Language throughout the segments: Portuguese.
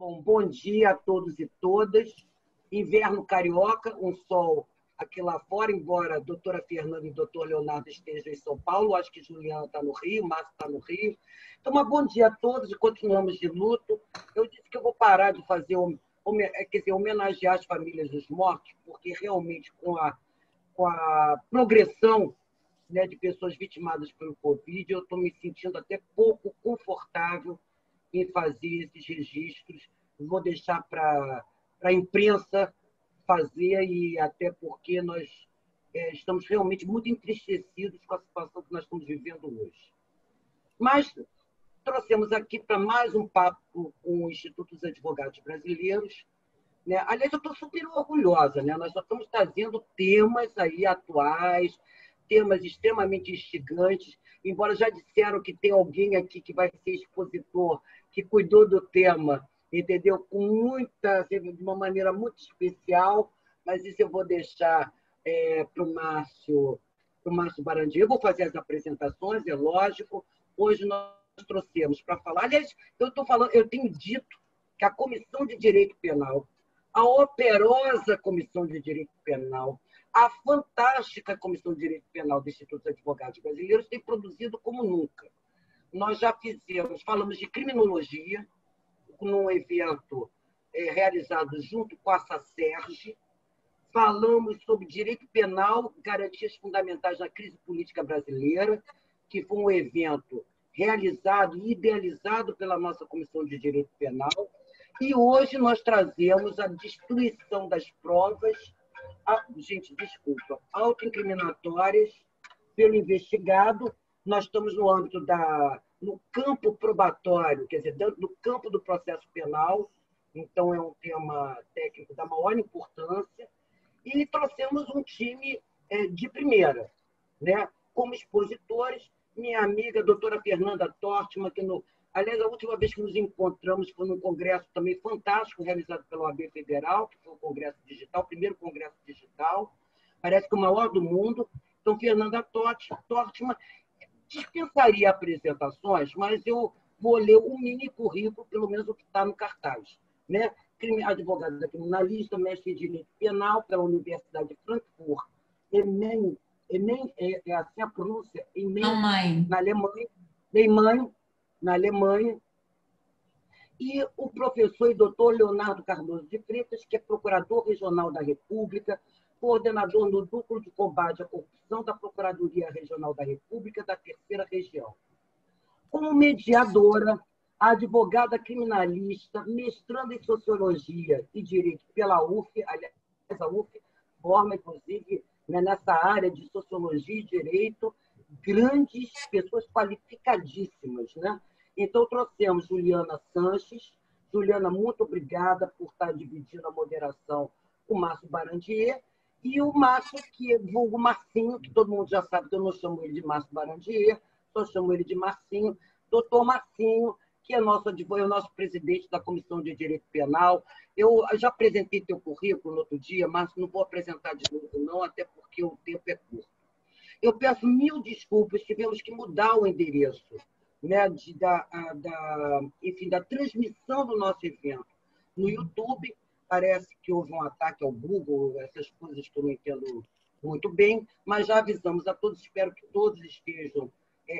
Bom dia a todos e todas. Inverno carioca, um sol aqui lá fora, embora a doutora Fernanda e o doutor Leonardo estejam em São Paulo, acho que Juliana está no Rio, Márcio está no Rio. Então, bom dia a todos e continuamos de luto. Eu disse que eu vou parar de fazer, homenagear as famílias dos mortos, porque realmente com a progressão, né, de pessoas vitimadas pelo Covid, eu estou me sentindo até pouco confortável em fazer esses registros. Vou deixar para a imprensa fazer, e até porque nós estamos realmente muito entristecidos com a situação que nós estamos vivendo hoje. Mas trouxemos aqui para mais um papo com o Instituto dos Advogados Brasileiros. Né? Aliás, eu estou super orgulhosa, né? Nós só estamos trazendo temas aí atuais, temas extremamente instigantes, embora já disseram que tem alguém aqui que vai ser expositor, que cuidou do tema, entendeu? Com muita, assim, de uma maneira muito especial, mas isso eu vou deixar para o Márcio Barandier. Eu vou fazer as apresentações, é lógico. Hoje nós trouxemos para falar. Aliás, eu tenho dito que a Comissão de Direito Penal, a operosa Comissão de Direito Penal, a fantástica Comissão de Direito Penal do Instituto dos Advogados Brasileiros tem produzido como nunca. Nós já falamos de criminologia, num evento realizado junto com a SACERJ, falamos sobre direito penal, garantias fundamentais na crise política brasileira, que foi um evento realizado e idealizado pela nossa Comissão de Direito Penal, e hoje nós trazemos a destruição das provas, autoincriminatórias pelo investigado. Nós estamos no âmbito no campo probatório, quer dizer, dentro do campo do processo penal, então é um tema técnico da maior importância, e trouxemos um time de primeira, né? Como expositores, minha amiga, a doutora Fernanda Tortman, aliás, a última vez que nos encontramos foi num congresso também fantástico, realizado pela OAB Federal, que foi o Congresso Digital, o primeiro Congresso Digital, parece que o maior do mundo. Então, Fernanda Tortman dispensaria apresentações, mas eu vou ler um mini currículo, pelo menos o que está no cartaz. Né? Advogada criminalista, mestre em Direito Penal pela Universidade de Frankfurt, é assim a pronúncia, na Alemanha, e o professor e doutor Leonardo Cardoso de Freitas, que é procurador regional da República, coordenador no Núcleo de Combate à Corrupção da Procuradoria Regional da República da Terceira Região. Como mediadora, a advogada criminalista, mestranda em Sociologia e Direito pela UF, aliás, a UF forma, inclusive, né, nessa área de Sociologia e Direito, grandes pessoas qualificadíssimas, né? Então, trouxemos Juliana Sanches. Juliana, muito obrigada por estar dividindo a moderação com o Márcio Barandier. E o Márcio, que é vulgo Marcinho, que todo mundo já sabe que eu não chamo ele de Márcio Barandier, só chamo ele de Marcinho. Doutor Marcinho, que é o nosso presidente da Comissão de Direito Penal. Eu já apresentei teu currículo no outro dia, Márcio, não vou apresentar de novo, não, até porque o tempo é curto. Eu peço mil desculpas, tivemos que mudar o endereço, né, da transmissão do nosso evento no YouTube. Parece que houve um ataque ao Google, essas coisas que eu não entendo muito bem, mas já avisamos a todos, espero que todos estejam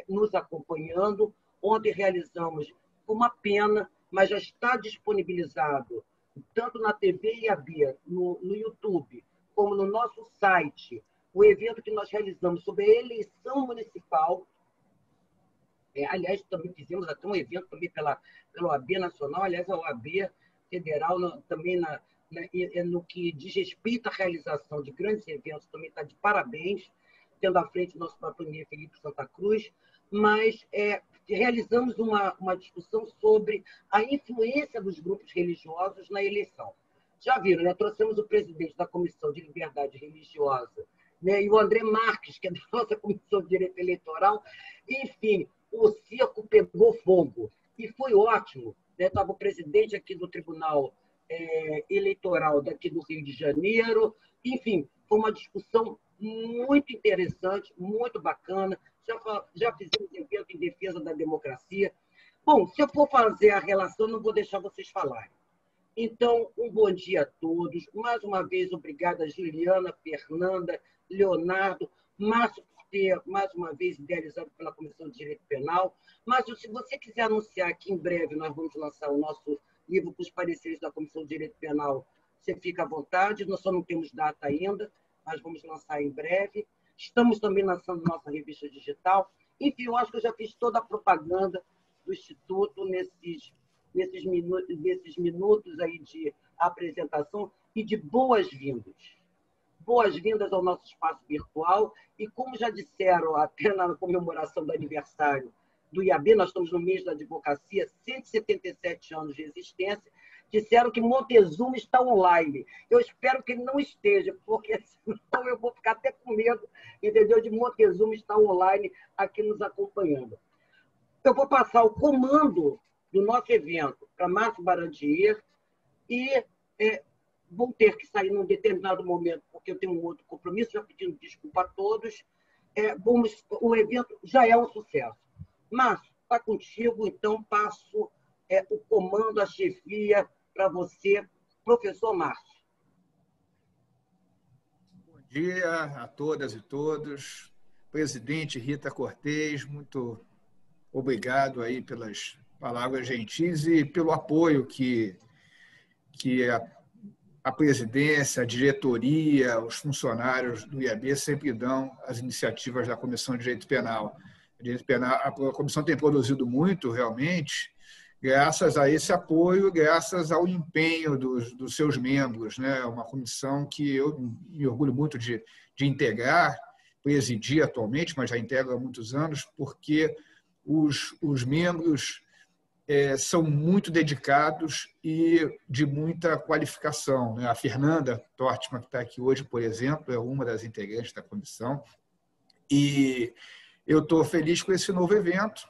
nos acompanhando. Ontem realizamos, uma pena, mas já está disponibilizado, tanto na TV IAB, no YouTube, como no nosso site, o evento que nós realizamos sobre a eleição municipal. Aliás, também fizemos até um evento também pela OAB Nacional, aliás, a OAB Federal também no que diz respeito à realização de grandes eventos também está de parabéns, tendo à frente o nosso próprio primeiro Felipe Santa Cruz, mas realizamos uma discussão sobre a influência dos grupos religiosos na eleição. Já viram, né? Trouxemos o presidente da Comissão de Liberdade Religiosa, né? E o André Marques, que é da nossa Comissão de Direito Eleitoral. Enfim, o circo pegou fogo e foi ótimo. Estava o presidente aqui do Tribunal Eleitoral daqui do Rio de Janeiro. Enfim, foi uma discussão muito interessante, muito bacana. Já fizemos evento em defesa da democracia. Bom, se eu for fazer a relação, não vou deixar vocês falarem. Então, um bom dia a todos. Mais uma vez, obrigada, Juliana, Fernanda, Leonardo, Márcio, por ter, mais uma vez, idealizado pela Comissão de Direito Penal. Márcio, se você quiser anunciar que em breve nós vamos lançar o nosso livro com os pareceres da Comissão de Direito Penal, você fica à vontade. Nós só não temos data ainda, mas vamos lançar em breve. Estamos também lançando nossa revista digital. Enfim, eu acho que eu já fiz toda a propaganda do Instituto nesses minutos aí de apresentação e de boas-vindas. Boas-vindas ao nosso espaço virtual. E, como já disseram até na comemoração do aniversário do IAB, nós estamos no mês da advocacia, 177 anos de existência, disseram que Montezuma está online. Eu espero que ele não esteja, porque senão eu vou ficar até com medo, entendeu, de Montezuma estar online aqui nos acompanhando. Eu vou passar o comando do nosso evento para Márcio Barandier e vou ter que sair num determinado momento, porque eu tenho um outro compromisso, já pedindo desculpa a todos. O evento já é um sucesso. Márcio, está contigo, então passo o comando, a chefia para você, professor Márcio. Bom dia a todas e todos. Presidente Rita Cortez, muito obrigado aí pelas palavras gentis e pelo apoio que a presidência, a diretoria, os funcionários do IAB sempre dão às iniciativas da Comissão de Direito Penal. A comissão tem produzido muito, realmente, graças a esse apoio, graças ao empenho dos seus membros, né? Uma comissão que eu me orgulho muito de integrar, presidir atualmente, mas já integro há muitos anos, porque os membros são muito dedicados e de muita qualificação, né? A Fernanda Tortman, que está aqui hoje, por exemplo, é uma das integrantes da comissão. E eu estou feliz com esse novo evento,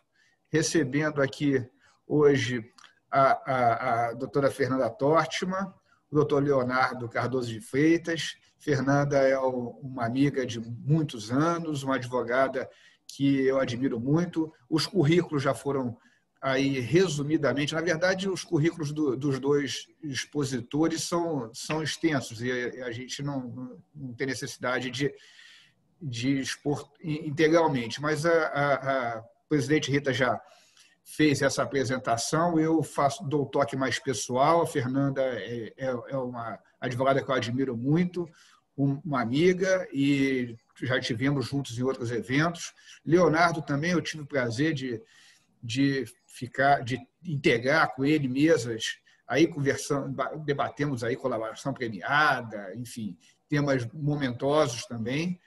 recebendo aqui hoje a doutora Fernanda Tortman, o doutor Leonardo Cardoso de Freitas. Fernanda é uma amiga de muitos anos, uma advogada que eu admiro muito. Os currículos já foram aí, resumidamente, na verdade, os currículos dos dois expositores são extensos e a gente não tem necessidade de expor integralmente, mas a presidente Rita já fez essa apresentação, eu dou o toque mais pessoal. A Fernanda é uma advogada que eu admiro muito, uma amiga, e já estivemos juntos em outros eventos. Leonardo também, eu tive o prazer de integrar com ele mesas, aí conversando, debatemos aí colaboração premiada, enfim, temas momentosos também,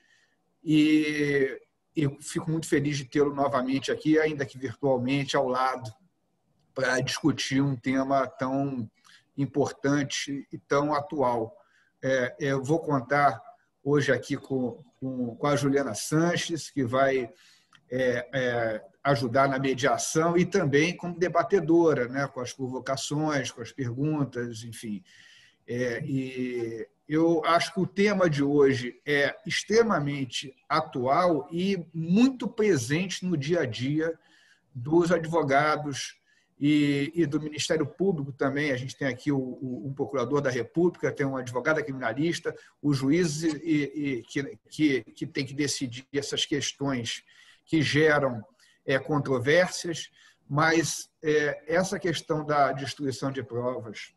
e eu fico muito feliz de tê-lo novamente aqui, ainda que virtualmente, ao lado, para discutir um tema tão importante e tão atual. Eu vou contar hoje aqui com a Juliana Sanches, que vai ajudar na mediação e também como debatedora, né, com as provocações, com as perguntas, enfim. E eu acho que o tema de hoje é extremamente atual e muito presente no dia a dia dos advogados e do Ministério Público também. A gente tem aqui um procurador da República, tem um advogado criminalista, os juízes que tem que decidir essas questões que geram controvérsias, mas essa questão da destruição de provas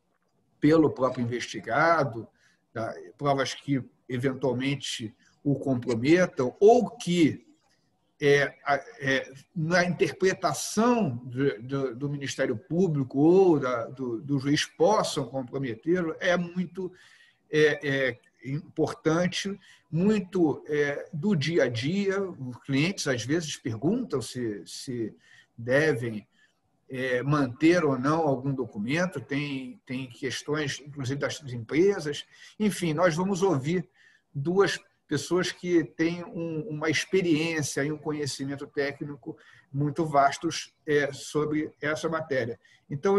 pelo próprio investigado, provas que eventualmente o comprometam ou que na interpretação do Ministério Público ou do juiz possam comprometê-lo, é muito importante, muito do dia a dia. Os clientes, às vezes, perguntam se devem manter ou não algum documento, tem questões, inclusive, das empresas. Enfim, nós vamos ouvir duas pessoas que têm uma experiência e um conhecimento técnico muito vastos sobre essa matéria. Então,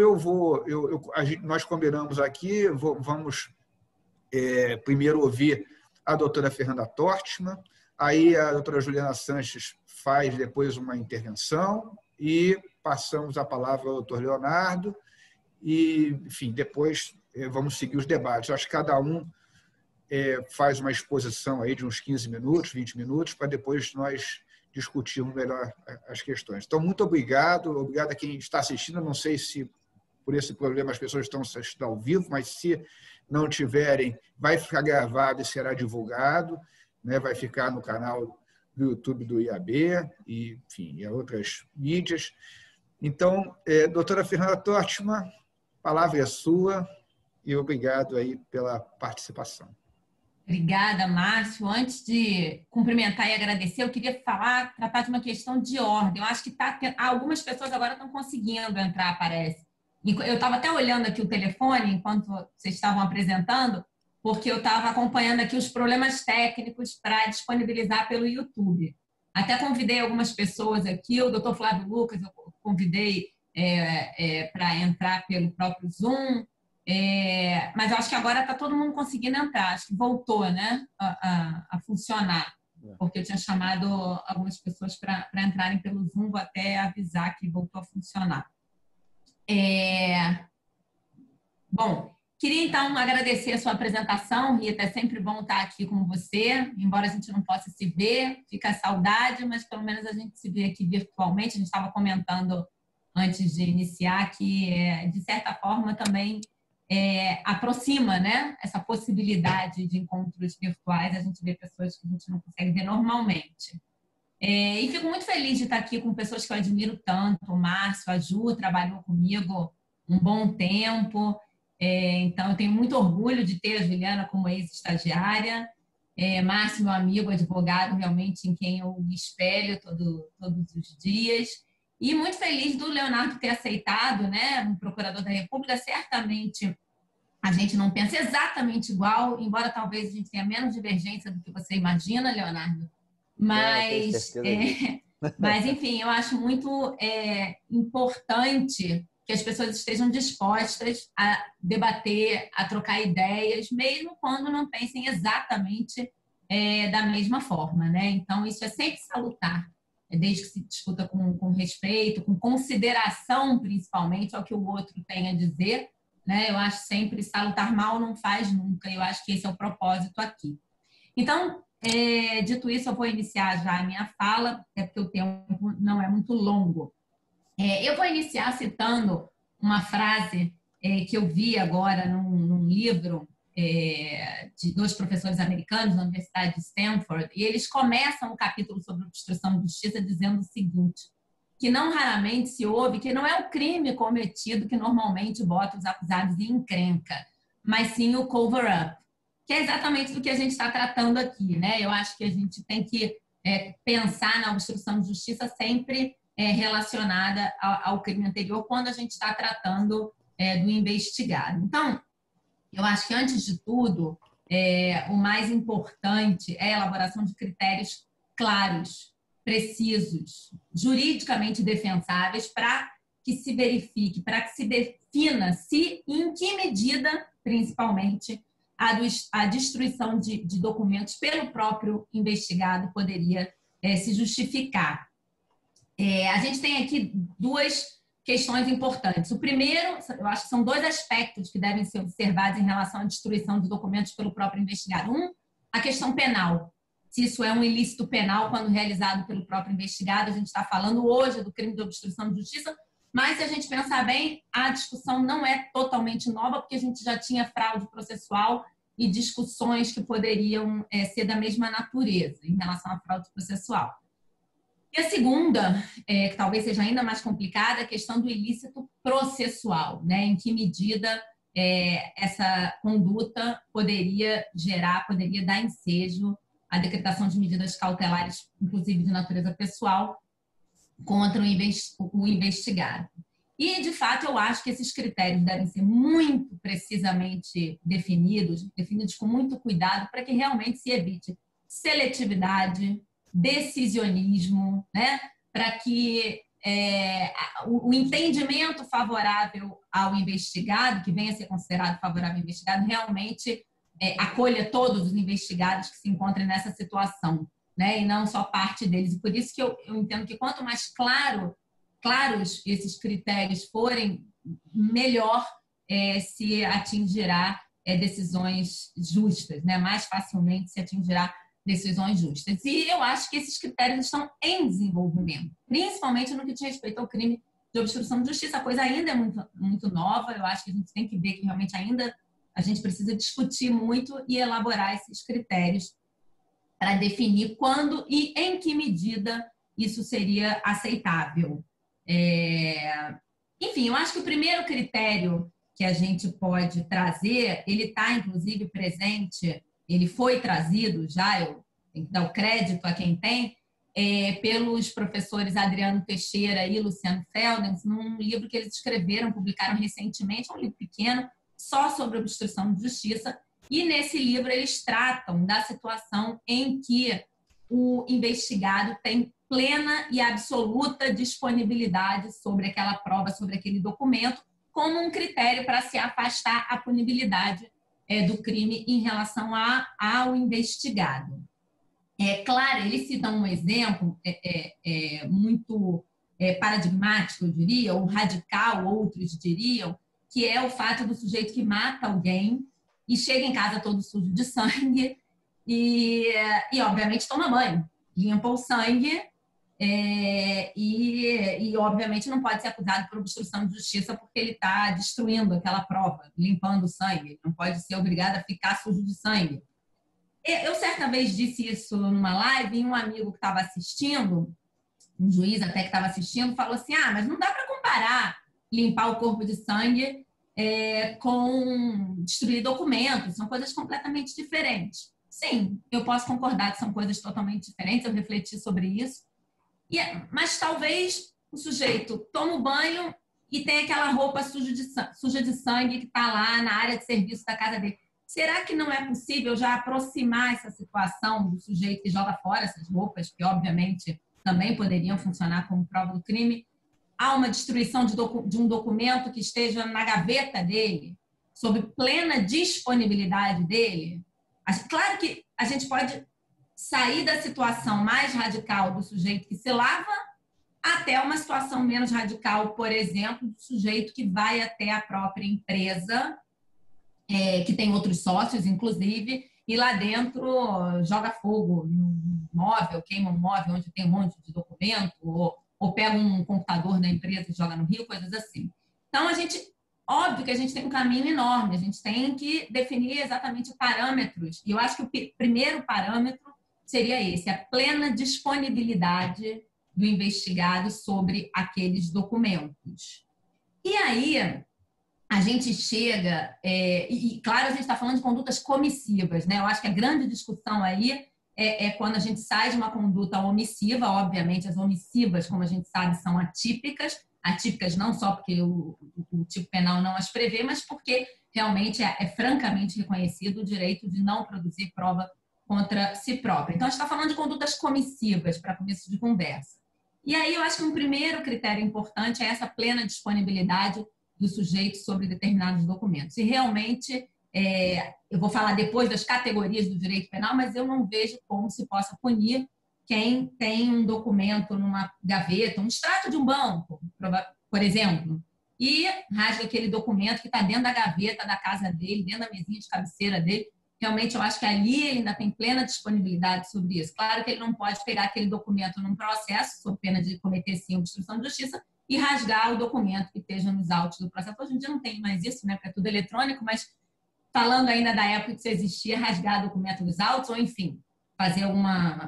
nós combinamos aqui, vamos primeiro ouvir a doutora Fernanda Tortman, aí a doutora Juliana Sanches faz depois uma intervenção e passamos a palavra ao doutor Leonardo e, enfim, depois vamos seguir os debates. Eu acho que cada um faz uma exposição aí de uns 15 minutos, 20 minutos, para depois nós discutirmos melhor as questões. Então, muito obrigado a quem está assistindo. Não sei se por esse problema as pessoas estão assistindo ao vivo, mas se não tiverem, vai ficar gravado e será divulgado, né? Vai ficar no canal do YouTube do IAB e, enfim, e outras mídias. Então, doutora Fernanda Tortman, a palavra é sua e obrigado aí pela participação. Obrigada, Márcio. Antes de cumprimentar e agradecer, eu queria tratar de uma questão de ordem. Eu acho que algumas pessoas agora estão conseguindo entrar, parece. Eu estava até olhando aqui o telefone enquanto vocês estavam apresentando, porque eu estava acompanhando aqui os problemas técnicos para disponibilizar pelo YouTube. Até convidei algumas pessoas aqui, o doutor Flávio Lucas, eu convidei para entrar pelo próprio Zoom, mas eu acho que agora está todo mundo conseguindo entrar, acho que voltou, né, a funcionar, porque eu tinha chamado algumas pessoas para entrarem pelo Zoom, vou até avisar que voltou a funcionar. Bom, queria então agradecer a sua apresentação, Rita, é sempre bom estar aqui com você, embora a gente não possa se ver, fica a saudade, mas pelo menos a gente se vê aqui virtualmente. A gente estava comentando antes de iniciar que, de certa forma, também aproxima, né, essa possibilidade de encontros virtuais, a gente vê pessoas que a gente não consegue ver normalmente. E fico muito feliz de estar aqui com pessoas que eu admiro tanto, o Márcio, a Ju, trabalhou comigo um bom tempo, então eu tenho muito orgulho de ter a Juliana como ex-estagiária, Márcio, meu amigo, advogado, realmente em quem eu me espelho todos os dias, e muito feliz do Leonardo ter aceitado, né, um procurador da República. Certamente a gente não pensa exatamente igual, embora talvez a gente tenha menos divergência do que você imagina, Leonardo. Mas, mas enfim, eu acho muito importante que as pessoas estejam dispostas a debater, a trocar ideias, mesmo quando não pensem exatamente da mesma forma, né? Então, isso é sempre salutar, desde que se discuta com respeito, com consideração, principalmente, ao que o outro tem a dizer, né? Eu acho sempre salutar mal não faz nunca, eu acho que esse é o propósito aqui. Então, dito isso, eu vou iniciar já a minha fala, até porque o tempo não é muito longo. Eu vou iniciar citando uma frase que eu vi agora num livro de dois professores americanos da Universidade de Stanford, e eles começam o capítulo sobre obstrução de justiça dizendo o seguinte, que não raramente se ouve que não é o crime cometido que normalmente bota os acusados em encrenca, mas sim o cover-up, que é exatamente do que a gente está tratando aqui, né? Eu acho que a gente tem que pensar na obstrução de justiça sempre relacionada ao crime anterior, quando a gente está tratando do investigado. Então, eu acho que, antes de tudo, o mais importante é a elaboração de critérios claros, precisos, juridicamente defensáveis, para que se verifique, para que se defina se e em que medida, principalmente, a destruição de documentos pelo próprio investigado poderia se justificar. A gente tem aqui duas questões importantes. O primeiro, eu acho que são dois aspectos que devem ser observados em relação à destruição de documentos pelo próprio investigado. A questão penal. Se isso é um ilícito penal quando realizado pelo próprio investigado, a gente está falando hoje do crime de obstrução de justiça, mas se a gente pensar bem, a discussão não é totalmente nova, porque a gente já tinha fraude processual e discussões que poderiam ser da mesma natureza em relação à fraude processual. E a segunda, que talvez seja ainda mais complicada, é a questão do ilícito processual, né? Em que medida essa conduta poderia dar ensejo à decretação de medidas cautelares, inclusive de natureza pessoal, contra o investigado. E, de fato, eu acho que esses critérios devem ser muito precisamente definidos com muito cuidado, para que realmente se evite seletividade, decisionismo, né? Para que o entendimento favorável ao investigado, que venha a ser considerado favorável ao investigado, realmente acolha todos os investigados que se encontrem nessa situação, né? E não só parte deles. E por isso que eu entendo que quanto mais claros esses critérios forem melhor se atingirá decisões justas, né? Mais facilmente se atingirá decisões justas. E eu acho que esses critérios estão em desenvolvimento, principalmente no que diz respeito ao crime de obstrução de justiça. A coisa ainda é muito, muito nova, eu acho que a gente tem que ver que realmente ainda a gente precisa discutir muito e elaborar esses critérios para definir quando e em que medida isso seria aceitável. Enfim, eu acho que o primeiro critério que a gente pode trazer, ele está, inclusive, presente, ele foi trazido já, eu tenho que dar o crédito a quem tem, pelos professores Adriano Teixeira e Luciano Feldens, num livro que eles escreveram, publicaram recentemente, é um livro pequeno, só sobre obstrução de justiça, e nesse livro eles tratam da situação em que o investigado tem plena e absoluta disponibilidade sobre aquela prova, sobre aquele documento, como um critério para se afastar a punibilidade do crime em relação ao investigado. Claro, eles citam um exemplo muito paradigmático, eu diria, ou radical, outros diriam, que é o fato do sujeito que mata alguém e chega em casa todo sujo de sangue e obviamente, toma banho, limpa o sangue e, obviamente, não pode ser acusado por obstrução de justiça porque ele está destruindo aquela prova, limpando o sangue. Não pode ser obrigado a ficar sujo de sangue. Eu, certa vez, disse isso numa live e um amigo que estava assistindo, um juiz até que estava assistindo, falou assim, mas não dá para comparar limpar o corpo de sangue com destruir documentos, são coisas completamente diferentes. Sim, eu posso concordar que são coisas totalmente diferentes, eu refleti sobre isso, mas talvez o sujeito toma o banho e tem aquela roupa suja de sangue que está lá na área de serviço da casa dele. Será que não é possível já aproximar essa situação do sujeito que joga fora essas roupas, que obviamente também poderiam funcionar como prova do crime, a uma destruição de um documento que esteja na gaveta dele, sob plena disponibilidade dele? Claro que a gente pode sair da situação mais radical do sujeito que se lava até uma situação menos radical, por exemplo, do sujeito que vai até a própria empresa, que tem outros sócios, inclusive, e lá dentro joga fogo no móvel, queima um móvel onde tem um monte de documento, ou pega um computador da empresa e joga no rio, coisas assim. Então, óbvio que a gente tem um caminho enorme, a gente tem que definir exatamente parâmetros, e eu acho que o primeiro parâmetro seria esse, a plena disponibilidade do investigado sobre aqueles documentos. E aí, a gente chega, e claro, a gente está falando de condutas comissivas, né? Eu acho que a grande discussão aí é quando a gente sai de uma conduta omissiva, obviamente as omissivas, como a gente sabe, são atípicas não só porque o tipo penal não as prevê, mas porque realmente é francamente reconhecido o direito de não produzir prova contra si própria. Então, a gente está falando de condutas comissivas para começo de conversa. E aí eu acho que um primeiro critério importante é essa plena disponibilidade do sujeito sobre determinados documentos. E realmente, eu vou falar depois das categorias do direito penal, mas eu não vejo como se possa punir quem tem um documento numa gaveta, um extrato de um banco, por exemplo, e rasga aquele documento que está dentro da gaveta da casa dele, dentro da mesinha de cabeceira dele. Realmente, eu acho que ali ele ainda tem plena disponibilidade sobre isso. Claro que ele não pode pegar aquele documento num processo, sob pena de cometer, sim, obstrução de justiça, e rasgar o documento que esteja nos autos do processo. Hoje em dia não tem mais isso, né? Porque é tudo eletrônico, mas falando ainda da época que isso existia, rasgar documento nos autos, ou enfim,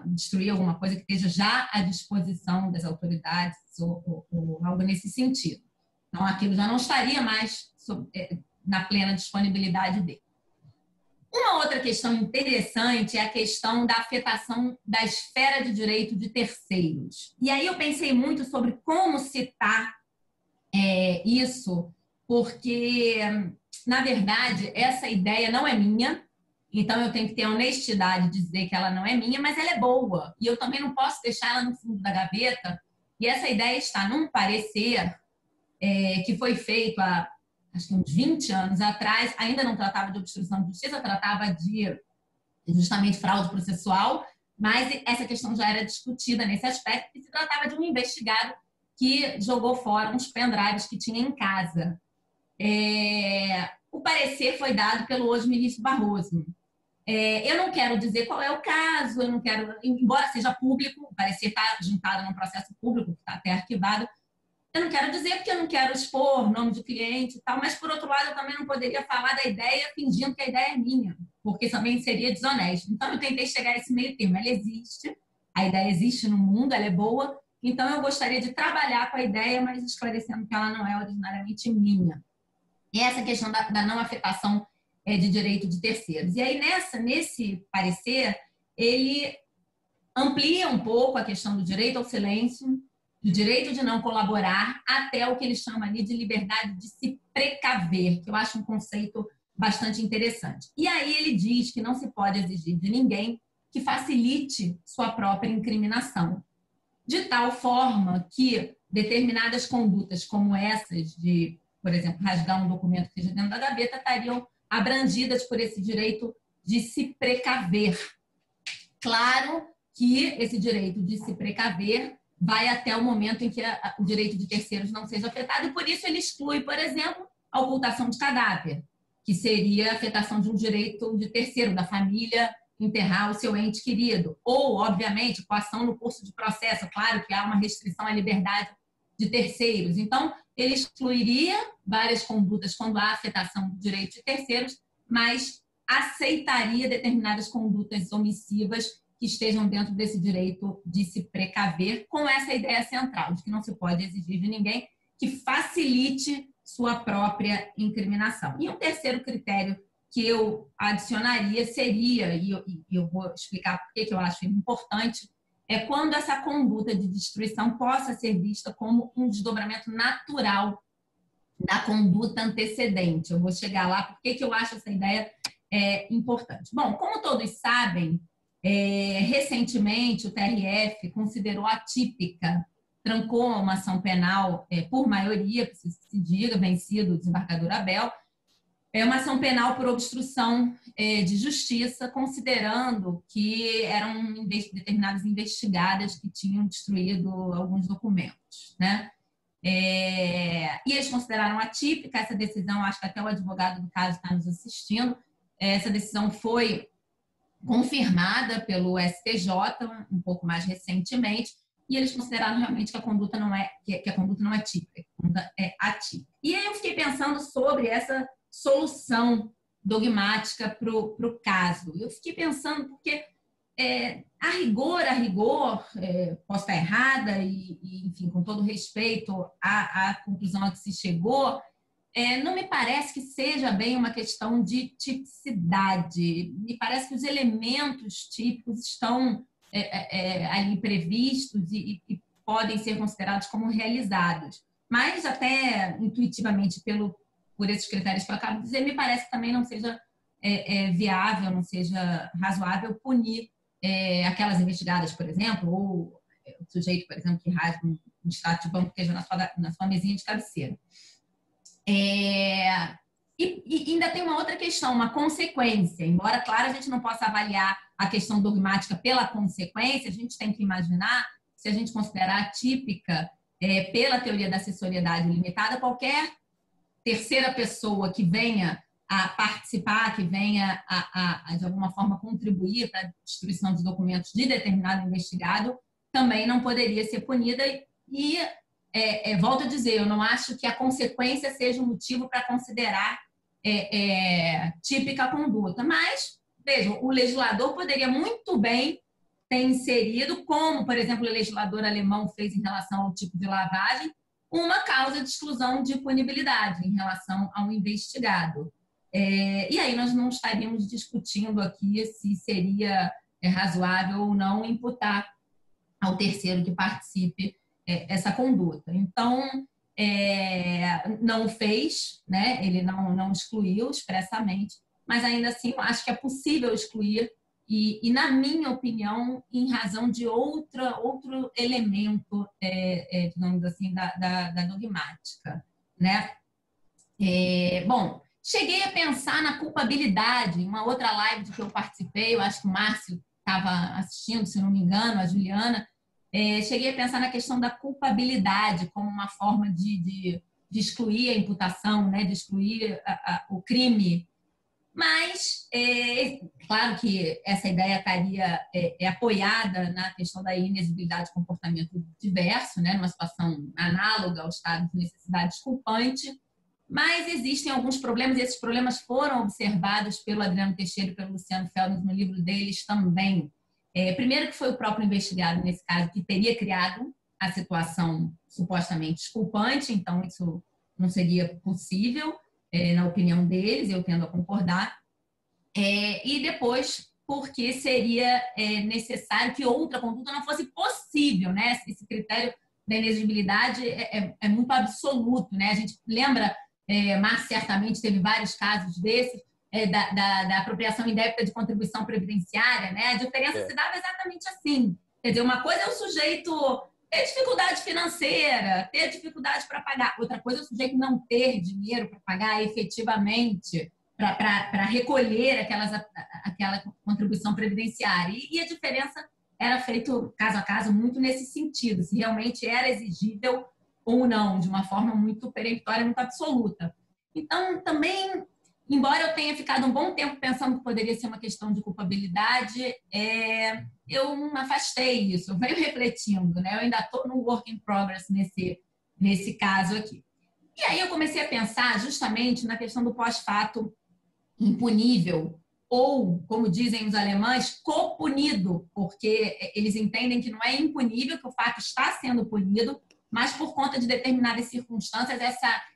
destruir alguma coisa que esteja já à disposição das autoridades ou algo nesse sentido. Então, aquilo já não estaria mais na plena disponibilidade dele. Uma outra questão interessante é a questão da afetação da esfera de direito de terceiros. E aí eu pensei muito sobre como citar isso, porque, na verdade, essa ideia não é minha, então eu tenho que ter a honestidade de dizer que ela não é minha, mas ela é boa, e eu também não posso deixar ela no fundo da gaveta, e essa ideia está num parecer que foi feito há acho que uns 20 anos atrás, ainda não tratava de obstrução de justiça, tratava de justamente fraude processual, mas essa questão já era discutida nesse aspecto, e se tratava de um investigado que jogou fora uns pendrives que tinha em casa. o parecer foi dado pelo hoje ministro Barroso. Eu não quero dizer qual é o caso, eu não quero, embora seja público, o parecer está juntado num processo público, que está até arquivado, eu não quero dizer porque eu não quero expor nome de cliente e tal, mas, por outro lado, eu também não poderia falar da ideia fingindo que a ideia é minha, porque também seria desonesto. Então, eu tentei chegar a esse meio termo. Ela existe, a ideia existe no mundo, ela é boa, então eu gostaria de trabalhar com a ideia, mas esclarecendo que ela não é originariamente minha. E essa questão da não afetação de direito de terceiros. E aí, nesse parecer, ele amplia um pouco a questão do direito ao silêncio, do direito de não colaborar, até o que ele chama ali de liberdade de se precaver, que eu acho um conceito bastante interessante. E aí ele diz que não se pode exigir de ninguém que facilite sua própria incriminação, de tal forma que determinadas condutas como essas de, por exemplo, rasgar um documento que esteja dentro da gaveta, estariam abrangidas por esse direito de se precaver. Claro que esse direito de se precaver vai até o momento em que o direito de terceiros não seja afetado, e por isso ele exclui, por exemplo, a ocultação de cadáver, que seria a afetação de um direito de terceiro, da família enterrar o seu ente querido. Ou, obviamente, coação no curso de processo, claro que há uma restrição à liberdade de terceiros. Então, ele excluiria várias condutas quando há afetação do direito de terceiros, mas aceitaria determinadas condutas omissivas que estejam dentro desse direito de se precaver, com essa ideia central de que não se pode exigir de ninguém que facilite sua própria incriminação. E um terceiro critério que eu adicionaria seria, e eu vou explicar por que eu acho importante, é quando essa conduta de destruição possa ser vista como um desdobramento natural da conduta antecedente. Eu vou chegar lá, por que eu acho essa ideia importante. Bom, como todos sabem, recentemente o TRF considerou atípica, trancou uma ação penal por maioria, preciso que se diga, vencido o desembargador Abel, uma ação penal por obstrução de justiça, considerando que eram determinadas investigadas que tinham destruído alguns documentos, né? E eles consideraram atípica essa decisão, acho que até o advogado do caso está nos assistindo. Essa decisão foi confirmada pelo STJ um pouco mais recentemente, e eles consideraram realmente que a conduta não é típica, a conduta é atípica. E aí eu fiquei pensando sobre essa solução dogmática para o caso. Eu fiquei pensando porque, a rigor, posso estar errada, e enfim, com todo respeito à conclusão a que se chegou, não me parece que seja bem uma questão de tipicidade. Me parece que os elementos típicos estão ali previstos e podem ser considerados como realizados. Mas até intuitivamente, por esses critérios que eu acabo de dizer, me parece que também não seja viável, não seja razoável punir aquelas investigadas, por exemplo, ou o sujeito, por exemplo, que rasga um extrato de banco que esteja na sua mesinha de cabeceira. E ainda tem uma outra questão, uma consequência. Embora, claro, a gente não possa avaliar a questão dogmática pela consequência, a gente tem que imaginar, se a gente considerar atípica pela teoria da acessoriedade limitada, qualquer terceira pessoa que venha a participar, que venha a de alguma forma contribuir para a destruição de documentos de determinado investigado, também não poderia ser punida. E volto a dizer, eu não acho que a consequência seja um motivo para considerar típica conduta, mas, vejam, o legislador poderia muito bem ter inserido, como, por exemplo, o legislador alemão fez em relação ao tipo de lavagem, uma causa de exclusão de punibilidade em relação ao investigado. E aí nós não estaríamos discutindo aqui se seria razoável ou não imputar ao terceiro que participe essa conduta. Então, não fez, né? Ele não excluiu expressamente, mas ainda assim eu acho que é possível excluir e na minha opinião, em razão de outro elemento, digamos assim, da dogmática, né? Bom, cheguei a pensar na culpabilidade, em uma outra live de que eu participei, eu acho que o Márcio estava assistindo, se não me engano, a Juliana. Cheguei a pensar na questão da culpabilidade como uma forma de excluir a imputação, né, de excluir o crime. Mas, claro que essa ideia estaria apoiada na questão da inexigibilidade de comportamento diverso, né, numa situação análoga ao estado de necessidade desculpante, mas existem alguns problemas, e esses problemas foram observados pelo Adriano Teixeira e pelo Luciano Feldman no livro deles também. Primeiro que foi o próprio investigado, nesse caso, que teria criado a situação supostamente desculpante, então isso não seria possível, na opinião deles, eu tendo a concordar. E depois, porque seria necessário que outra conduta não fosse possível, né? Esse critério da inexigibilidade é muito absoluto, né? A gente lembra, Márcio certamente teve vários casos desses, da apropriação indébita de contribuição previdenciária, né? A diferença se dava exatamente assim. Quer dizer, uma coisa é o sujeito ter dificuldade financeira, ter dificuldade para pagar. Outra coisa é o sujeito não ter dinheiro para pagar efetivamente, para recolher aquela contribuição previdenciária. E a diferença era feita caso a caso muito nesse sentido, se realmente era exigível ou não, de uma forma muito peremptória, muito absoluta. Então, também, embora eu tenha ficado um bom tempo pensando que poderia ser uma questão de culpabilidade, eu não afastei isso, eu venho refletindo, né? Eu ainda estou no work in progress nesse caso aqui. E aí eu comecei a pensar justamente na questão do pós-fato impunível, ou, como dizem os alemães, copunido, porque eles entendem que não é impunível, que o fato está sendo punido, mas por conta de determinadas circunstâncias,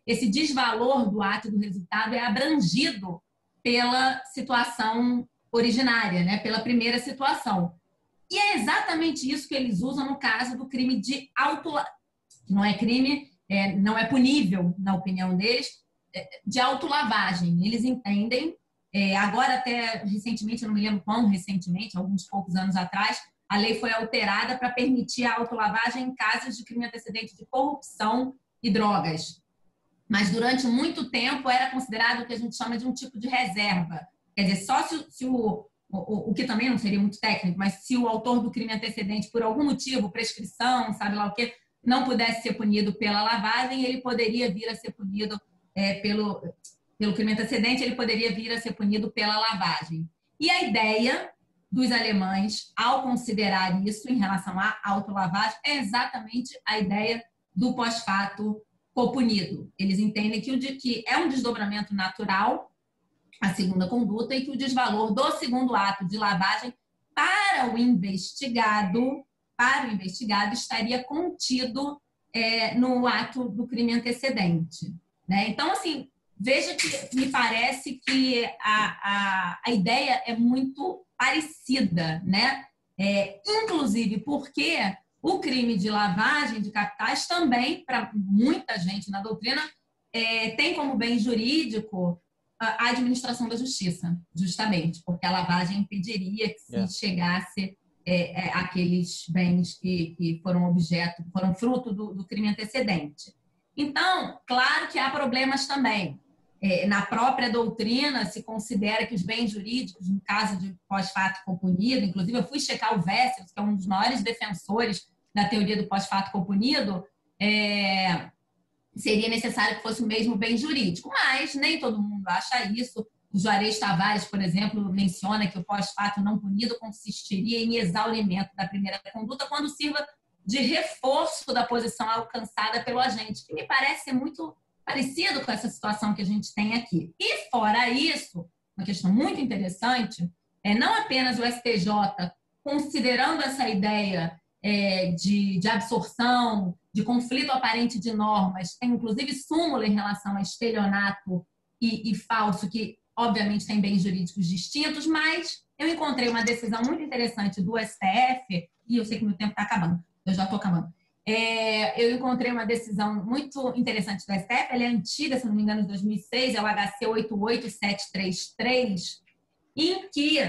esse desvalor do ato e do resultado é abrangido pela situação originária, né? Pela primeira situação. E é exatamente isso que eles usam no caso do crime de não é crime, não é punível, na opinião deles, de autolavagem. Eles entendem, agora até recentemente, eu não me lembro quão recentemente, alguns poucos anos atrás, a lei foi alterada para permitir a autolavagem em casos de crime antecedente de corrupção e drogas. Mas durante muito tempo era considerado o que a gente chama de um tipo de reserva. Quer dizer, só se o que também não seria muito técnico, mas se o autor do crime antecedente, por algum motivo, prescrição, sabe lá o quê, não pudesse ser punido pela lavagem, ele poderia vir a ser punido pelo crime antecedente, ele poderia vir a ser punido pela lavagem. E a ideia dos alemães, ao considerar isso em relação à autolavagem, é exatamente a ideia do pós-fato copunido. Eles entendem que é um desdobramento natural a segunda conduta e que o desvalor do segundo ato de lavagem para o investigado estaria contido no ato do crime antecedente, né? Então, assim, veja que me parece que a ideia é muito parecida, né? Inclusive porque o crime de lavagem de capitais também, para muita gente na doutrina, tem como bem jurídico a administração da justiça, justamente, porque a lavagem impediria que se chegasse aqueles bens que foram fruto do crime antecedente. Então, claro que há problemas também. Na própria doutrina, se considera que os bens jurídicos, no caso de pós-fato compunido, inclusive eu fui checar o Wessels, que é um dos maiores defensores da teoria do pós-fato compunido, seria necessário que fosse o mesmo bem jurídico, mas nem todo mundo acha isso. O Juarez Tavares, por exemplo, menciona que o pós-fato não punido consistiria em exaurimento da primeira conduta quando sirva de reforço da posição alcançada pelo agente, que me parece ser muito parecido com essa situação que a gente tem aqui. E, fora isso, uma questão muito interessante, não apenas o STJ, considerando essa ideia de absorção, de conflito aparente de normas, tem inclusive súmula em relação a estelionato e falso, que obviamente tem bens jurídicos distintos, mas eu encontrei uma decisão muito interessante do STF, e eu sei que meu tempo está acabando, eu já estou acabando. Eu encontrei uma decisão muito interessante do STF, ela é antiga, se não me engano, de 2006, é o HC 88733, em que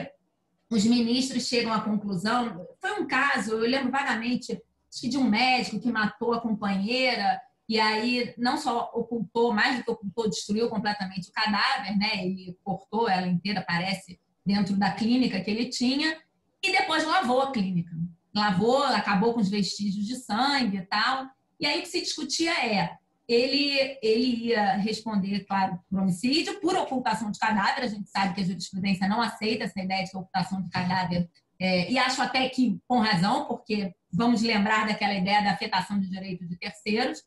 os ministros chegam à conclusão, foi um caso, eu lembro vagamente, acho que de um médico que matou a companheira, e aí não só ocultou, mais do que ocultou, destruiu completamente o cadáver, né? Ele cortou ela inteira, parece, dentro da clínica que ele tinha, e depois lavou a clínica. Lavou, acabou com os vestígios de sangue e tal. E aí o que se discutia ele ia responder, claro, por homicídio, por ocultação de cadáver. A gente sabe que a jurisprudência não aceita essa ideia de ocultação de cadáver, e acho até que com razão, porque vamos lembrar daquela ideia da afetação de direitos de terceiros,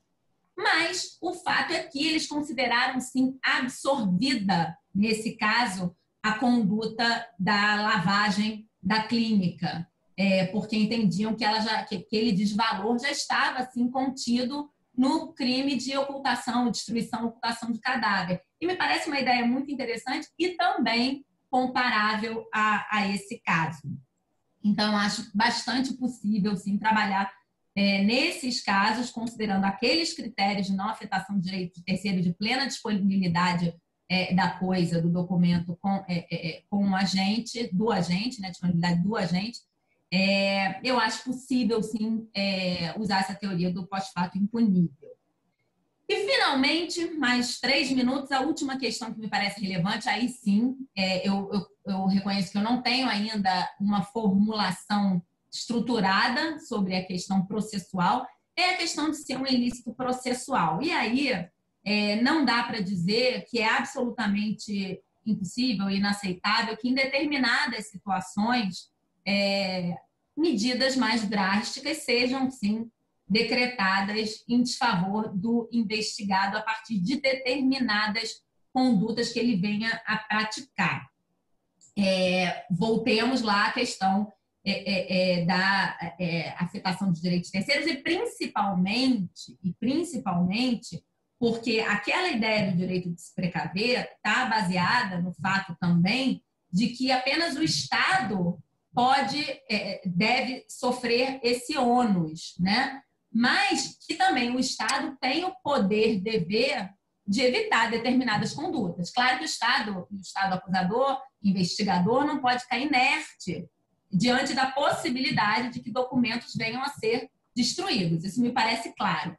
mas o fato é que eles consideraram, sim, absorvida, nesse caso, a conduta da lavagem da clínica, porque entendiam que aquele desvalor já estava assim, contido no crime de ocultação, destruição, ocultação de cadáver. E me parece uma ideia muito interessante e também comparável a esse caso. Então, acho bastante possível, sim, trabalhar nesses casos, considerando aqueles critérios de não afetação de direito de terceiro, de plena disponibilidade da coisa, do documento com o agente, do agente, né, disponibilidade do agente. Eu acho possível, sim, usar essa teoria do pós-fato impunível. E, finalmente, mais 3 minutos, a última questão que me parece relevante, aí sim, eu reconheço que eu não tenho ainda uma formulação estruturada sobre a questão processual, é a questão de ser um ilícito processual. E aí, não dá para dizer que é absolutamente impossível e inaceitável que, em determinadas situações, medidas mais drásticas sejam, sim, decretadas em desfavor do investigado a partir de determinadas condutas que ele venha a praticar. Voltemos lá à questão da afetação dos direitos terceiros e principalmente porque aquela ideia do direito de se precaver está baseada no fato também de que apenas o Estado deve sofrer esse ônus, né? Mas que também o Estado tem o dever de evitar determinadas condutas. Claro que o Estado acusador, investigador, não pode ficar inerte diante da possibilidade de que documentos venham a ser destruídos. Isso me parece claro.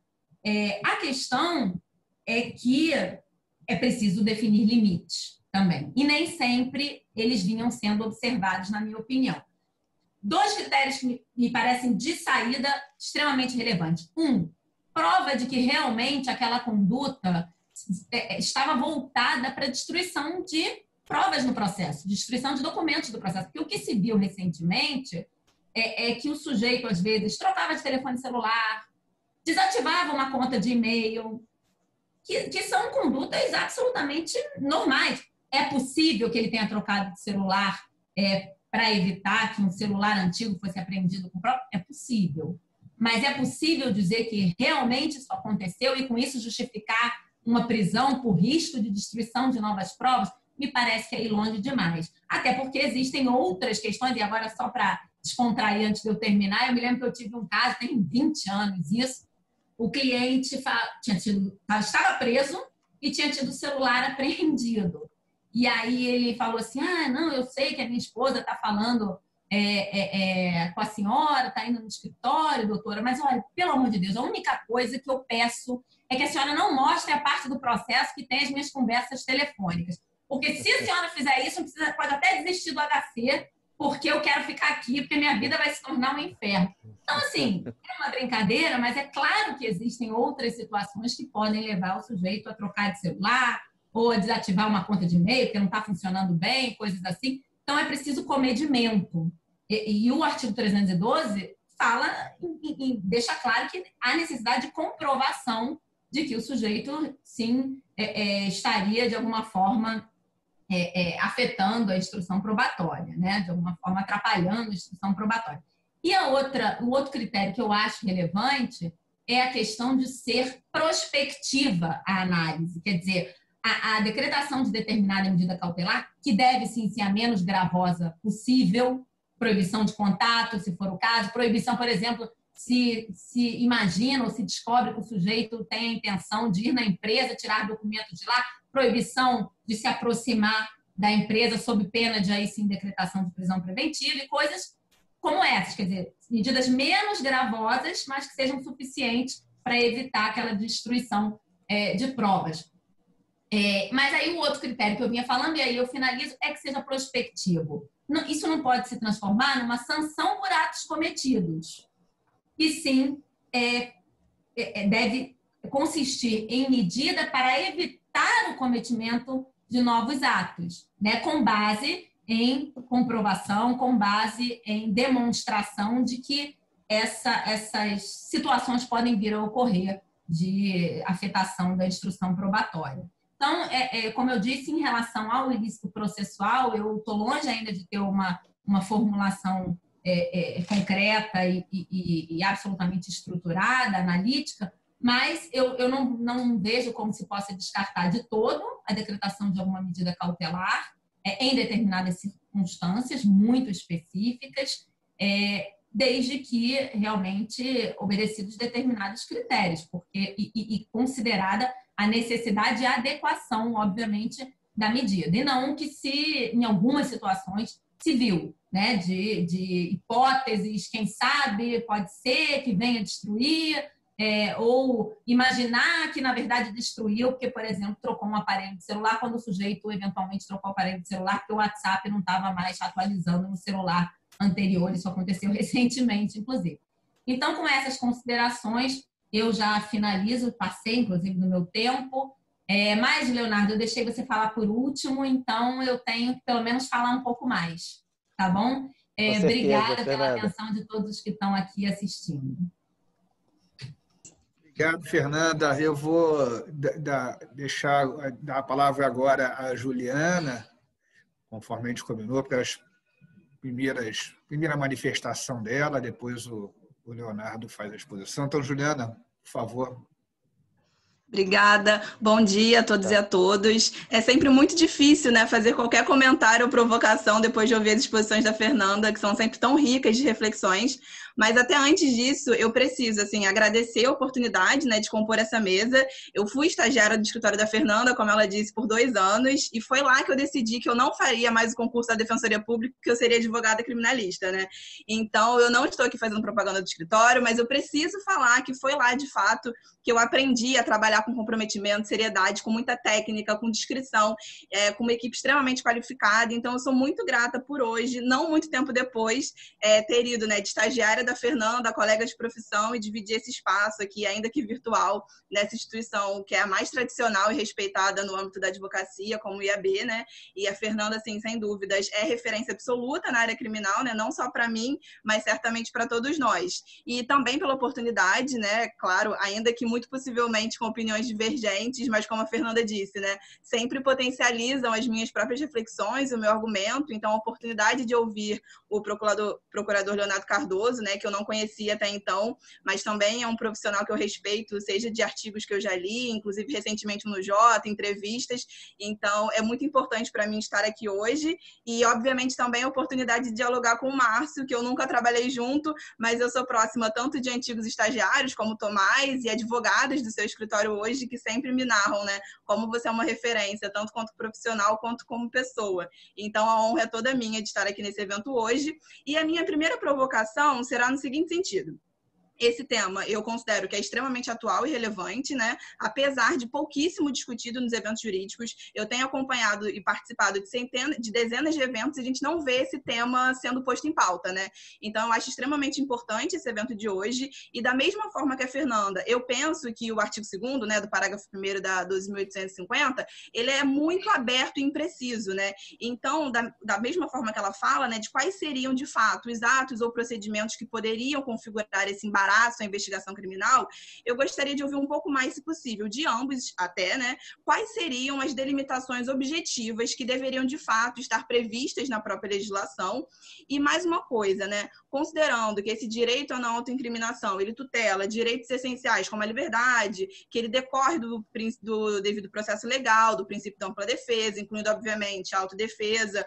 A questão é que é preciso definir limites também. E nem sempre eles vinham sendo observados, na minha opinião. 2 critérios que me parecem de saída extremamente relevantes. 1, prova de que realmente aquela conduta estava voltada para a destruição de provas no processo, destruição de documentos do processo. Porque o que se viu recentemente é que o sujeito, às vezes, trocava de telefone celular, desativava uma conta de e-mail, que são condutas absolutamente normais. É possível que ele tenha trocado de celular para evitar que um celular antigo fosse apreendido com prova? É possível. Mas é possível dizer que realmente isso aconteceu e, com isso, justificar uma prisão por risco de destruição de novas provas? Me parece que é ir longe demais. Até porque existem outras questões, e agora só para descontrair antes de eu terminar, eu me lembro que eu tive um caso, tem 20 anos isso, o cliente estava preso e tinha tido o celular apreendido. E aí ele falou assim, não, eu sei que a minha esposa está falando com a senhora, está indo no escritório, doutora, mas olha, pelo amor de Deus, a única coisa que eu peço é que a senhora não mostre a parte do processo que tem as minhas conversas telefônicas. Porque se a senhora fizer isso, pode até desistir do HC, porque eu quero ficar aqui, porque minha vida vai se tornar um inferno. Então, assim, é uma brincadeira, mas é claro que existem outras situações que podem levar o sujeito a trocar de celular ou a desativar uma conta de e-mail, porque não está funcionando bem, coisas assim. Então, é preciso comedimento. E o artigo 312 fala e deixa claro que há necessidade de comprovação de que o sujeito, sim, estaria, de alguma forma, afetando a instrução probatória, né? De alguma forma, atrapalhando a instrução probatória. E o outro critério que eu acho relevante é a questão de ser prospectiva a análise. Quer dizer, a decretação de determinada medida cautelar, que deve, sim, ser a menos gravosa possível, proibição de contato, se for o caso, proibição, por exemplo, se imagina ou se descobre que o sujeito tem a intenção de ir na empresa, tirar documentos de lá, proibição de se aproximar da empresa sob pena de, aí sim, decretação de prisão preventiva e coisas como essas, quer dizer, medidas menos gravosas, mas que sejam suficientes para evitar aquela destruição de provas. Mas aí o outro critério que eu vinha falando, e aí eu finalizo, é que seja prospectivo. Isso não pode se transformar numa sanção por atos cometidos. E sim, deve consistir em medida para evitar o cometimento de novos atos, né, com base em comprovação, com base em demonstração de que essas situações podem vir a ocorrer de afetação da instrução probatória. Então, como eu disse, em relação ao ilícito processual, eu estou longe ainda de ter uma formulação concreta e absolutamente estruturada, analítica, mas eu não vejo como se possa descartar de todo a decretação de alguma medida cautelar em determinadas circunstâncias muito específicas, desde que realmente obedecidos determinados critérios, porque e considerada a necessidade e a adequação, obviamente, da medida, e não que se, em algumas situações, se viu, né, de hipóteses, quem sabe, pode ser que venha destruir, ou imaginar que, na verdade, destruiu, porque, por exemplo, trocou um aparelho de celular, quando o sujeito eventualmente trocou o aparelho de celular, porque o WhatsApp não estava mais atualizando no celular anterior, isso aconteceu recentemente, inclusive. Então, com essas considerações, eu já finalizo, passei, inclusive, do meu tempo. Mas, Leonardo, eu deixei você falar por último, então eu tenho que, pelo menos, falar um pouco mais, tá bom? Obrigada pela atenção de todos que estão aqui assistindo. Obrigado, Fernanda. Eu vou dar a palavra agora à Juliana, conforme a gente combinou, para as primeira manifestação dela, depois o Leonardo faz a exposição. Então, Juliana, por favor. Obrigada. Bom dia a todos e a todos. É sempre muito difícil, né, fazer qualquer comentário ou provocação depois de ouvir as exposições da Fernanda, que são sempre tão ricas de reflexões. Mas até antes disso, eu preciso agradecer a oportunidade, né, de compor essa mesa. Eu fui estagiária do escritório da Fernanda, como ela disse, por 2 anos, e foi lá que eu decidi que eu não faria mais o concurso da Defensoria Pública, que eu seria advogada criminalista, né? Então, eu não estou aqui fazendo propaganda do escritório, mas eu preciso falar que foi lá, de fato, que eu aprendi a trabalhar com comprometimento, seriedade, com muita técnica, com descrição, com uma equipe extremamente qualificada. Então, eu sou muito grata por hoje, não muito tempo depois, ter ido, né, de estagiária da Fernanda, colega de profissão, e dividir esse espaço aqui, ainda que virtual, nessa instituição que é a mais tradicional e respeitada no âmbito da advocacia, como o IAB, né? E a Fernanda, assim, sem dúvidas, é referência absoluta na área criminal, né? Não só para mim, mas certamente para todos nós. E também pela oportunidade, né? Claro, ainda que muito possivelmente com opiniões divergentes, mas como a Fernanda disse, né? Sempre potencializam as minhas próprias reflexões, o meu argumento. Então, a oportunidade de ouvir o procurador Leonardo Cardoso, né, que eu não conhecia até então, mas também é um profissional que eu respeito, seja de artigos que eu já li, inclusive recentemente no Jota, entrevistas. Então, é muito importante para mim estar aqui hoje e, obviamente, também a oportunidade de dialogar com o Márcio, que eu nunca trabalhei junto, mas eu sou próxima tanto de antigos estagiários, como o Tomás, e advogados do seu escritório hoje, que sempre me narram, né, como você é uma referência, tanto quanto profissional, quanto como pessoa. Então, a honra é toda minha de estar aqui nesse evento hoje. E a minha primeira provocação será no seguinte sentido. Esse tema eu considero que é extremamente atual e relevante, né? Apesar de pouquíssimo discutido nos eventos jurídicos. Eu tenho acompanhado e participado de dezenas de eventos e a gente não vê esse tema sendo posto em pauta, né? Então, eu acho extremamente importante esse evento de hoje. E da mesma forma que a Fernanda, eu penso que o artigo 2º, né, do parágrafo 1º da 12.850, ele é muito aberto e impreciso, né? Então, da mesma forma que ela fala, né, de quais seriam, de fato, os atos ou procedimentos que poderiam configurar esse embaraço a investigação criminal, eu gostaria de ouvir um pouco mais, se possível, de ambos até, né? Quais seriam as delimitações objetivas que deveriam, de fato, estar previstas na própria legislação? E mais uma coisa, né? Considerando que esse direito à não autoincriminação, ele tutela direitos essenciais como a liberdade, que ele decorre do devido processo legal, do princípio da ampla defesa, incluindo, obviamente, a autodefesa,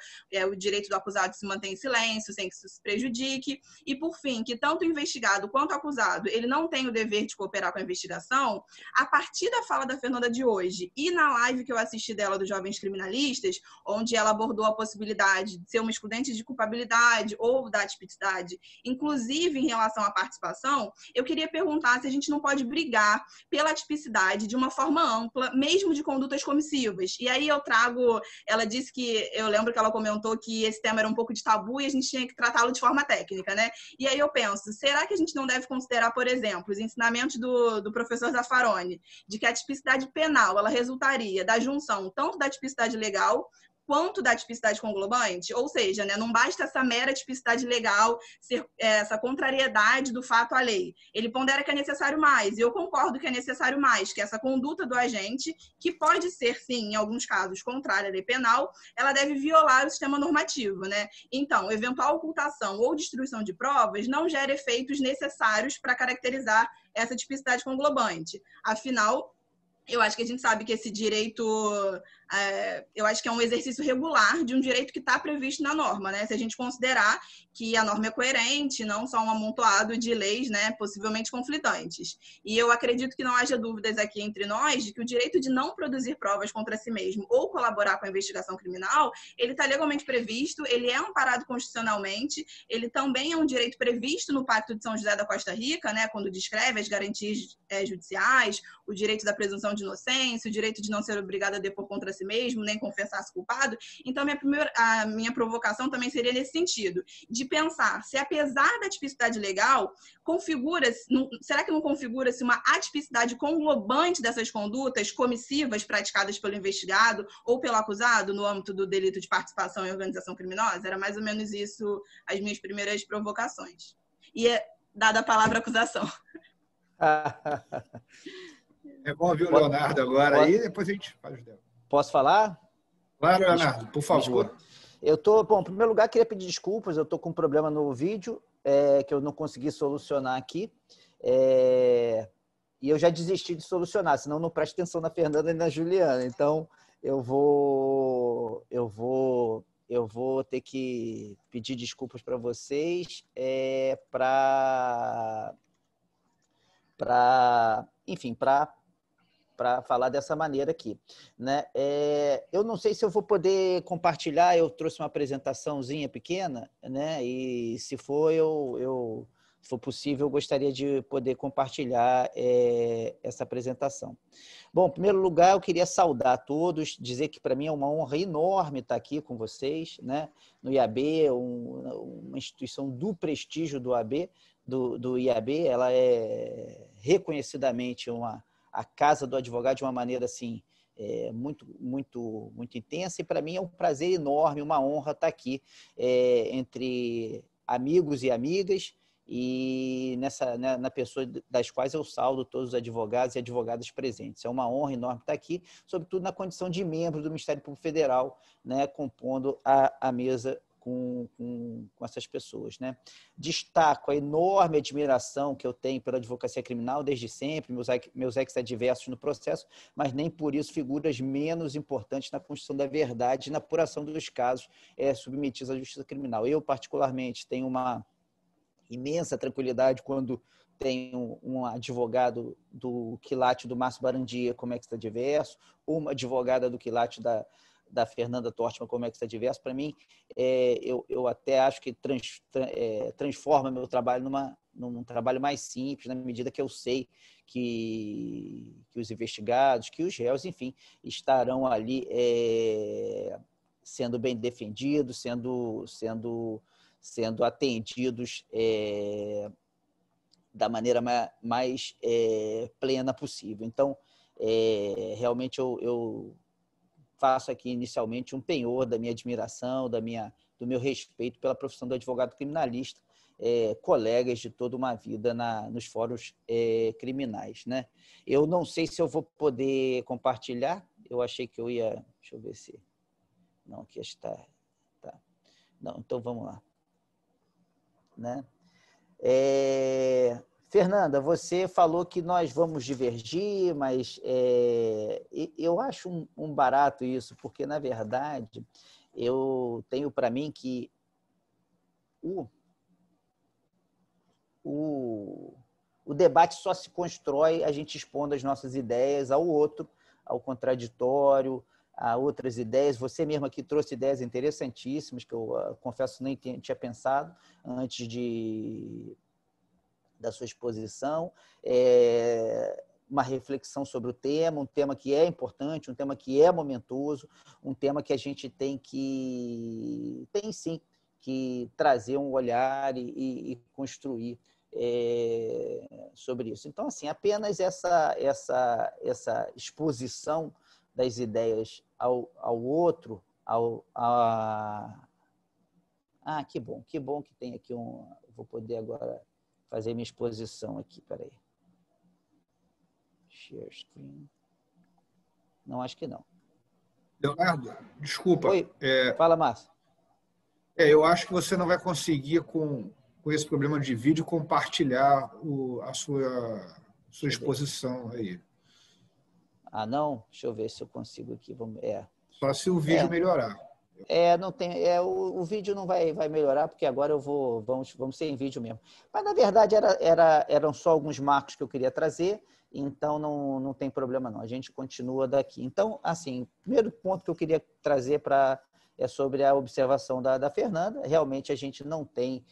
o direito do acusado de se manter em silêncio, sem que isso se prejudique, e, por fim, que tanto o investigado quanto o acusado, ele não tem o dever de cooperar com a investigação. A partir da fala da Fernanda de hoje e na live que eu assisti dela dos Jovens Criminalistas, onde ela abordou a possibilidade de ser uma excludente de culpabilidade ou da tipicidade, inclusive em relação à participação, eu queria perguntar se a gente não pode brigar pela tipicidade de uma forma ampla, mesmo de condutas comissivas. E aí eu trago, ela disse que, eu lembro que ela comentou que esse tema era um pouco de tabu e a gente tinha que tratá-lo de forma técnica, né? E aí eu penso, será que a gente não deve considerar, por exemplo, os ensinamentos do professor Zaffaroni, de que a tipicidade penal ela resultaria da junção tanto da tipicidade legal quanto da tipicidade conglobante, ou seja, né, não basta essa mera tipicidade legal, ser essa contrariedade do fato à lei. Ele pondera que é necessário mais, e eu concordo que é necessário mais, que essa conduta do agente, que pode ser, sim, em alguns casos, contrária à lei penal, ela deve violar o sistema normativo, né? Então, eventual ocultação ou destruição de provas não gera efeitos necessários para caracterizar essa tipicidade conglobante. Afinal, eu acho que a gente sabe que esse direito, eu acho que é um exercício regular de um direito que está previsto na norma, né? Se a gente considerar que a norma é coerente, não só um amontoado de leis, né, possivelmente conflitantes. E eu acredito que não haja dúvidas aqui entre nós de que o direito de não produzir provas contra si mesmo ou colaborar com a investigação criminal, ele está legalmente previsto, ele é amparado constitucionalmente, ele também é um direito previsto no Pacto de São José da Costa Rica, né, quando descreve as garantias judiciais, o direito da presunção de inocência, o direito de não ser obrigado a depor contra si mesmo, nem confessar-se culpado. Então, a minha provocação também seria nesse sentido, de pensar se, apesar da tipicidade legal, será que não configura-se uma atipicidade conglobante dessas condutas comissivas praticadas pelo investigado ou pelo acusado no âmbito do delito de participação em organização criminosa? Era mais ou menos isso as minhas primeiras provocações. E dada a palavra acusação. É bom ouvir o Leonardo agora aí, depois a gente faz o dela. Posso falar? Claro, Leonardo, por favor. Bom, em primeiro lugar, queria pedir desculpas, eu estou com um problema no vídeo que eu não consegui solucionar aqui. E eu já desisti de solucionar, senão não presto atenção na Fernanda e na Juliana. Então, eu vou ter que pedir desculpas para vocês enfim, para falar dessa maneira aqui, né? Eu não sei se eu vou poder compartilhar, eu trouxe uma apresentaçãozinha pequena, né? E se for, se for possível, eu gostaria de poder compartilhar essa apresentação. Bom, em primeiro lugar, eu queria saudar a todos, dizer que para mim é uma honra enorme estar aqui com vocês, né? No IAB, uma instituição do prestígio do IAB, ela é reconhecidamente a casa do advogado de uma maneira assim muito, muito, muito intensa, e para mim é um prazer enorme, uma honra estar aqui entre amigos e amigas, e na pessoa das quais eu saldo todos os advogados e advogadas presentes. É uma honra enorme estar aqui, sobretudo na condição de membro do Ministério Público Federal, né, compondo a mesa com essas pessoas, né? Destaco a enorme admiração que eu tenho pela advocacia criminal desde sempre, meus ex-adversos no processo, mas nem por isso figuras menos importantes na construção da verdade e na apuração dos casos submetidos à justiça criminal. Eu, particularmente, tenho uma imensa tranquilidade quando tenho um advogado do quilate do Márcio Barandia como ex-adverso, uma advogada do quilate da Fernanda Tortman como ex-adverso. Para mim, eu até acho que transforma meu trabalho num trabalho mais simples, na medida que eu sei que os investigados, que os réus, enfim, estarão ali sendo bem defendidos, sendo atendidos da maneira mais plena possível. Então, realmente eu faço aqui inicialmente um penhor da minha admiração, do meu respeito pela profissão do advogado criminalista, colegas de toda uma vida nos fóruns criminais, né? Eu não sei se eu vou poder compartilhar, eu achei que eu ia... Deixa eu ver se... Não, aqui está... Tá. Não, então vamos lá. Né? Fernanda, você falou que nós vamos divergir, mas eu acho um barato isso, porque, na verdade, eu tenho para mim que o debate só se constrói a gente expondo as nossas ideias ao outro, ao contraditório, a outras ideias. Você mesmo aqui trouxe ideias interessantíssimas, que eu confesso nem tinha pensado antes da sua exposição. Uma reflexão sobre o tema, um tema que é importante, um tema que é momentoso, um tema que a gente tem sim que trazer um olhar e construir sobre isso. Então, assim, apenas essa exposição das ideias ao outro, que bom que tem aqui vou poder agora fazer minha exposição aqui, peraí. Share screen. Não, acho que não. Leonardo, desculpa. Oi, fala, Márcio. Eu acho que você não vai conseguir, com esse problema de vídeo, compartilhar a sua exposição aí. Ah, não? Deixa eu ver se eu consigo aqui. Só se o vídeo melhorar. Não tem, o vídeo não vai melhorar, porque agora vamos ser em vídeo mesmo. Mas, na verdade, eram só alguns marcos que eu queria trazer, então não tem problema não, a gente continua daqui. Então, assim, o primeiro ponto que eu queria trazer é sobre a observação da Fernanda. Realmente a gente não tem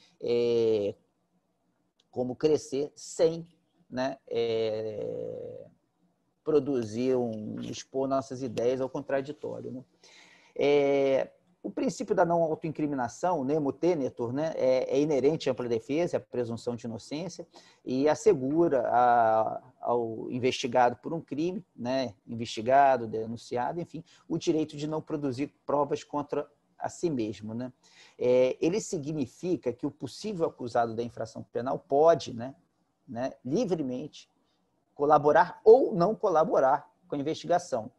como crescer sem, né, produzir, expor nossas ideias ao contraditório, né? O princípio da não autoincriminação, nemo tenetur, né, é inerente à ampla defesa, à presunção de inocência, e assegura ao investigado por um crime, né, investigado, denunciado, enfim, o direito de não produzir provas contra a si mesmo, né? Ele significa que o possível acusado da infração penal pode, né, livremente colaborar ou não colaborar com a investigação,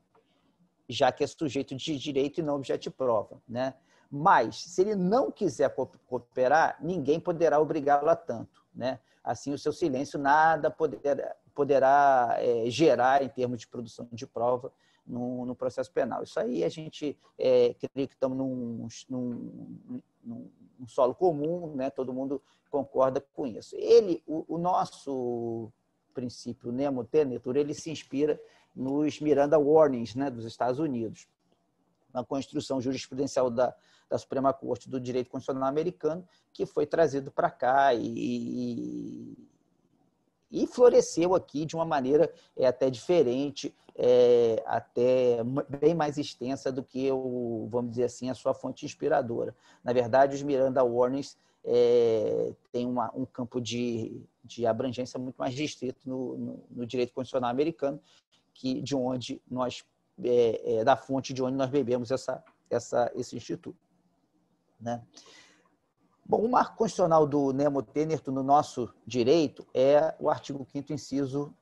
já que é sujeito de direito e não objeto de prova, né? Mas, se ele não quiser cooperar, ninguém poderá obrigá-lo a tanto, né? Assim, o seu silêncio nada poderá gerar em termos de produção de prova no processo penal. Isso aí a gente crê que estamos num solo comum, né? Todo mundo concorda com isso. O nosso princípio nemo tenetur, ele se inspira nos Miranda Warnings, né, dos Estados Unidos, na construção jurisprudencial da Suprema Corte do Direito Constitucional Americano, que foi trazido para cá e floresceu aqui de uma maneira até diferente, até bem mais extensa do que, vamos dizer assim, a sua fonte inspiradora. Na verdade, os Miranda Warnings têm um campo de abrangência muito mais restrito no direito constitucional americano, de onde nós, da fonte de onde nós bebemos esse instituto, né? Bom, o marco constitucional do nemo tenetur no nosso direito é o artigo 5º, inciso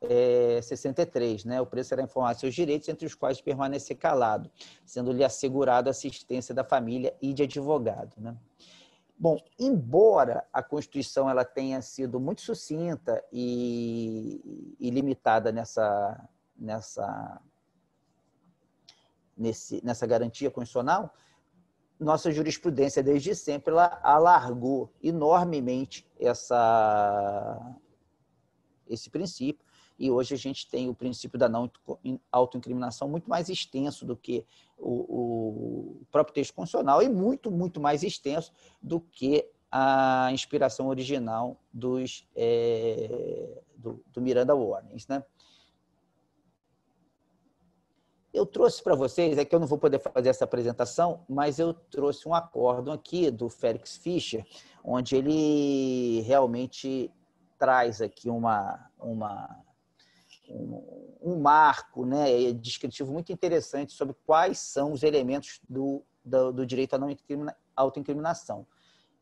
63, né? O preço será informar seus direitos, entre os quais permanecer calado, sendo-lhe assegurada a assistência da família e de advogado, né? Bom, embora a Constituição ela tenha sido muito sucinta e limitada nessa garantia constitucional, nossa jurisprudência, desde sempre, ela alargou enormemente esse princípio, e hoje a gente tem o princípio da não autoincriminação muito mais extenso do que o próprio texto constitucional e muito, muito mais extenso do que a inspiração original do Miranda Warnings, né? Eu trouxe para vocês, que eu não vou poder fazer essa apresentação, mas eu trouxe um acórdão aqui do Félix Fischer, onde ele realmente traz aqui um marco, né, descritivo muito interessante sobre quais são os elementos do direito à não autoincriminação,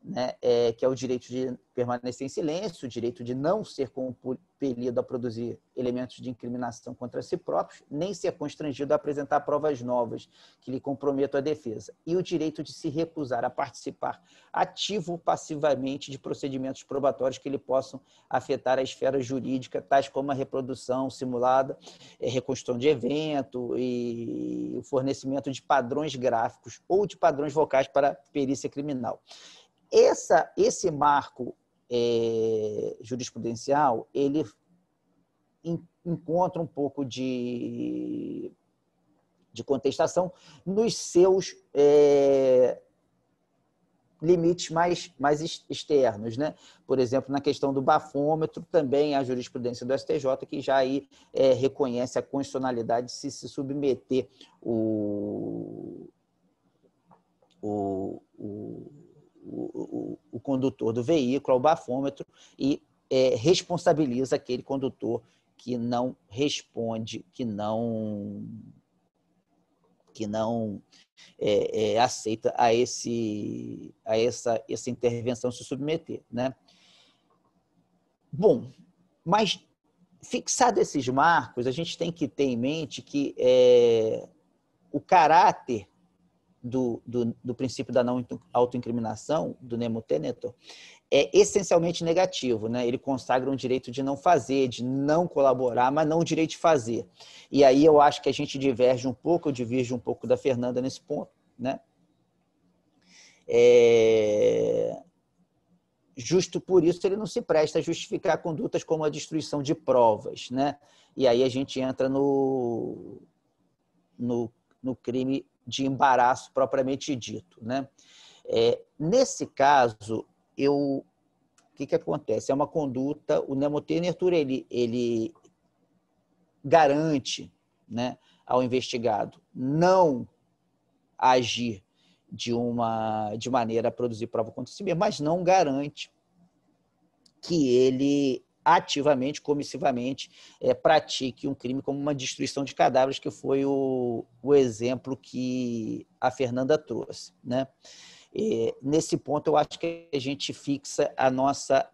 né, que é o direito de permanecer em silêncio, o direito de não ser compelido a produzir elementos de incriminação contra si próprios, nem ser constrangido a apresentar provas novas que lhe comprometam a defesa, e o direito de se recusar a participar ativo ou passivamente de procedimentos probatórios que lhe possam afetar a esfera jurídica, tais como a reprodução simulada, reconstrução de evento e o fornecimento de padrões gráficos ou de padrões vocais para perícia criminal. Esse marco jurisprudencial, ele encontra um pouco de contestação nos seus limites mais externos, né? Por exemplo, na questão do bafômetro, também a jurisprudência do STJ, que já aí reconhece a constitucionalidade de se submeter o condutor do veículo ao bafômetro e responsabiliza aquele condutor que não responde, que não aceita a essa intervenção se submeter, né? Bom, mas fixado esses marcos, a gente tem que ter em mente que o caráter do princípio da não autoincriminação, do nemo tenetur, é essencialmente negativo, né? Ele consagra um direito de não fazer, de não colaborar, mas não o direito de fazer. E aí eu acho que a gente diverge um pouco, eu divirjo um pouco da Fernanda nesse ponto, né? Justo por isso ele não se presta a justificar condutas como a destruição de provas, né? E aí a gente entra no crime de embaraço propriamente dito, né? Nesse caso, o que acontece? É uma conduta, o nemo tenetur, ele garante, né, ao investigado não agir de maneira a produzir prova contra si mesmo, mas não garante que ele ativamente, comissivamente, pratique um crime como uma destruição de cadáveres, que foi o exemplo que a Fernanda trouxe, né? Nesse ponto, eu acho que a gente fixa a nossa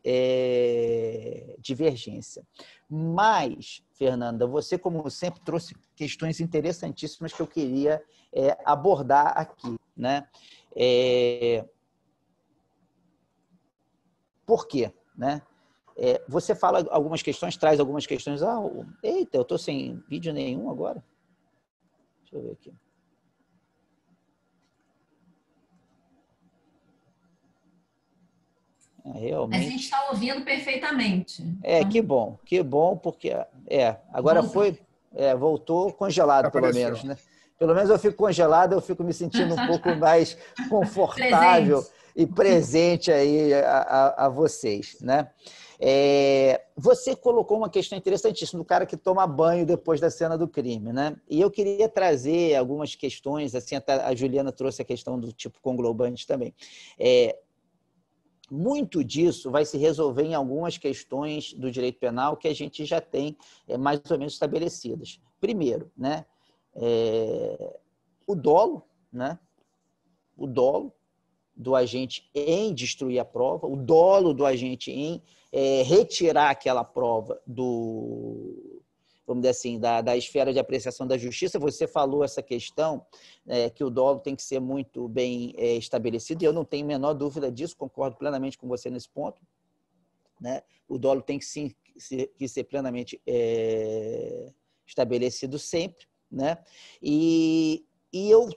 divergência. Mas, Fernanda, você, como sempre, trouxe questões interessantíssimas que eu queria abordar aqui, né? Por quê? Né? Você fala algumas questões, traz algumas questões. Eita, eu estou sem vídeo nenhum agora. Deixa eu ver aqui. Realmente. A gente está ouvindo perfeitamente. Que bom, porque agora voltou congelado, pelo menos, né? Pelo menos eu fico congelado, eu fico me sentindo um pouco mais confortável e presente aí a vocês, né? Você colocou uma questão interessantíssima do cara que toma banho depois da cena do crime, né? E eu queria trazer algumas questões, assim, até a Juliana trouxe a questão do tipo conglobante também. Muito disso vai se resolver em algumas questões do direito penal que a gente já tem mais ou menos estabelecidas. Primeiro, né, o dolo, né, o dolo do agente em destruir a prova, o dolo do agente em retirar aquela prova vamos dizer assim, da esfera de apreciação da justiça. Você falou essa questão, que o dolo tem que ser muito bem estabelecido, e eu não tenho a menor dúvida disso, concordo plenamente com você nesse ponto, né? O dolo tem que, sim, ser plenamente estabelecido sempre, né? E eu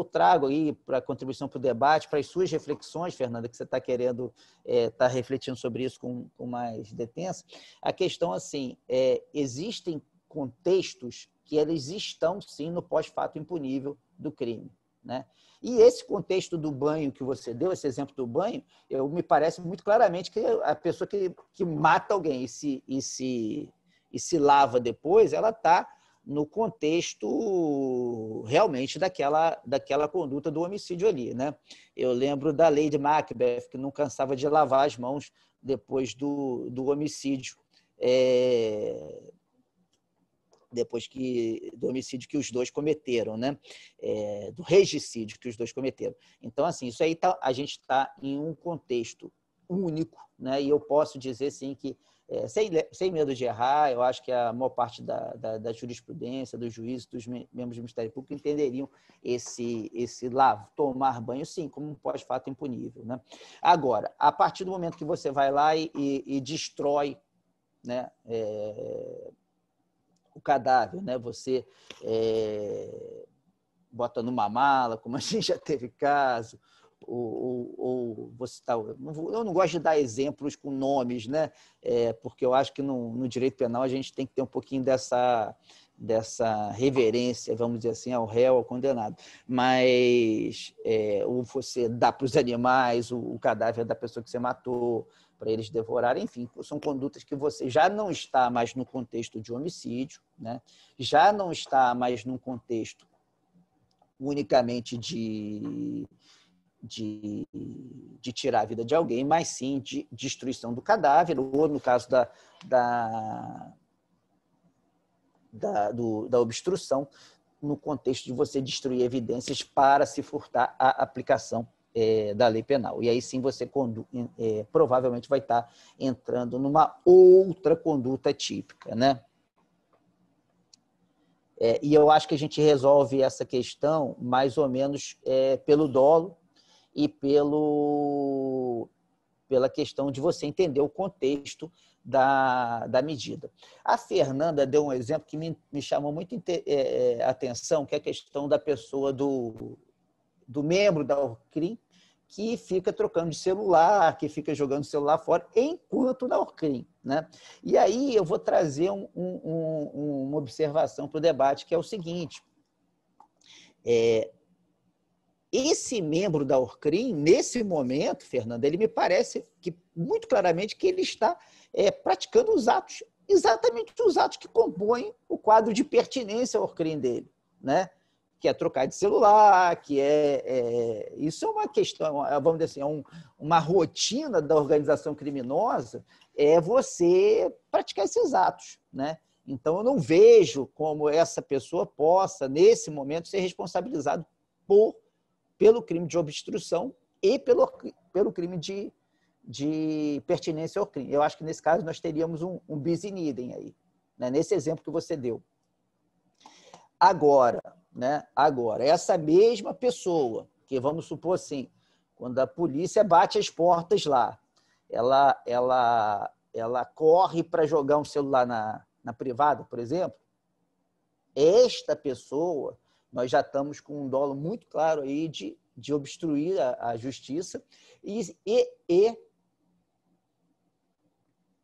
trago aí para a contribuição para o debate, para as suas reflexões, Fernanda, que você está querendo, está refletindo sobre isso com mais detença, a questão assim, existem contextos que eles estão sim no pós-fato impunível do crime, né? E esse contexto do banho que você deu, esse exemplo do banho, me parece muito claramente que a pessoa que mata alguém e se lava depois, ela está no contexto realmente daquela conduta do homicídio ali, né? Eu lembro da Lady Macbeth, que não cansava de lavar as mãos depois do homicídio, do homicídio que os dois cometeram, né? Do regicídio que os dois cometeram. Então, assim, isso aí a gente está em um contexto único, né? E eu posso dizer, sim, que sem medo de errar, eu acho que a maior parte da jurisprudência, dos juízes, dos membros do Ministério Público entenderiam esse tomar banho, sim, como um pós-fato impunível, né? Agora, a partir do momento que você vai lá e destrói, né, o cadáver, né? Você bota numa mala, como a gente já teve caso, ou você tá, eu não gosto de dar exemplos com nomes, né? Porque eu acho que no direito penal a gente tem que ter um pouquinho dessa reverência, vamos dizer assim, ao réu, ao condenado. Mas ou você dá para os animais o cadáver da pessoa que você matou, para eles devorarem, enfim, são condutas que você já não está mais no contexto de homicídio, né? Já não está mais num contexto unicamente de de tirar a vida de alguém, mas sim de destruição do cadáver, ou no caso da obstrução, no contexto de você destruir evidências para se furtar a aplicação da lei penal. E aí sim você provavelmente vai estar entrando numa outra conduta típica, né? E eu acho que a gente resolve essa questão mais ou menos pelo dolo e pela questão de você entender o contexto da medida. A Fernanda deu um exemplo que me chamou muito atenção, que é a questão da pessoa do membro da Orcrim, que fica trocando de celular, que fica jogando o celular fora, enquanto na Orcrim, né? E aí eu vou trazer uma observação para o debate, que é o seguinte: esse membro da Orcrim, nesse momento, Fernanda, ele me parece que muito claramente que ele está praticando os atos, exatamente os atos que compõem o quadro de pertinência ao Orcrim dele, né? Que é trocar de celular, isso é uma questão, vamos dizer assim, uma rotina da organização criminosa, é você praticar esses atos, né? Então, eu não vejo como essa pessoa possa, nesse momento, ser responsabilizado pelo crime de obstrução e pelo crime de pertinência ao crime. Eu acho que, nesse caso, nós teríamos um bis in idem aí, né? Nesse exemplo que você deu. Agora, essa mesma pessoa, que vamos supor assim, quando a polícia bate as portas lá, ela corre para jogar um celular na privada, por exemplo, esta pessoa, nós já estamos com um dolo muito claro aí de obstruir a justiça e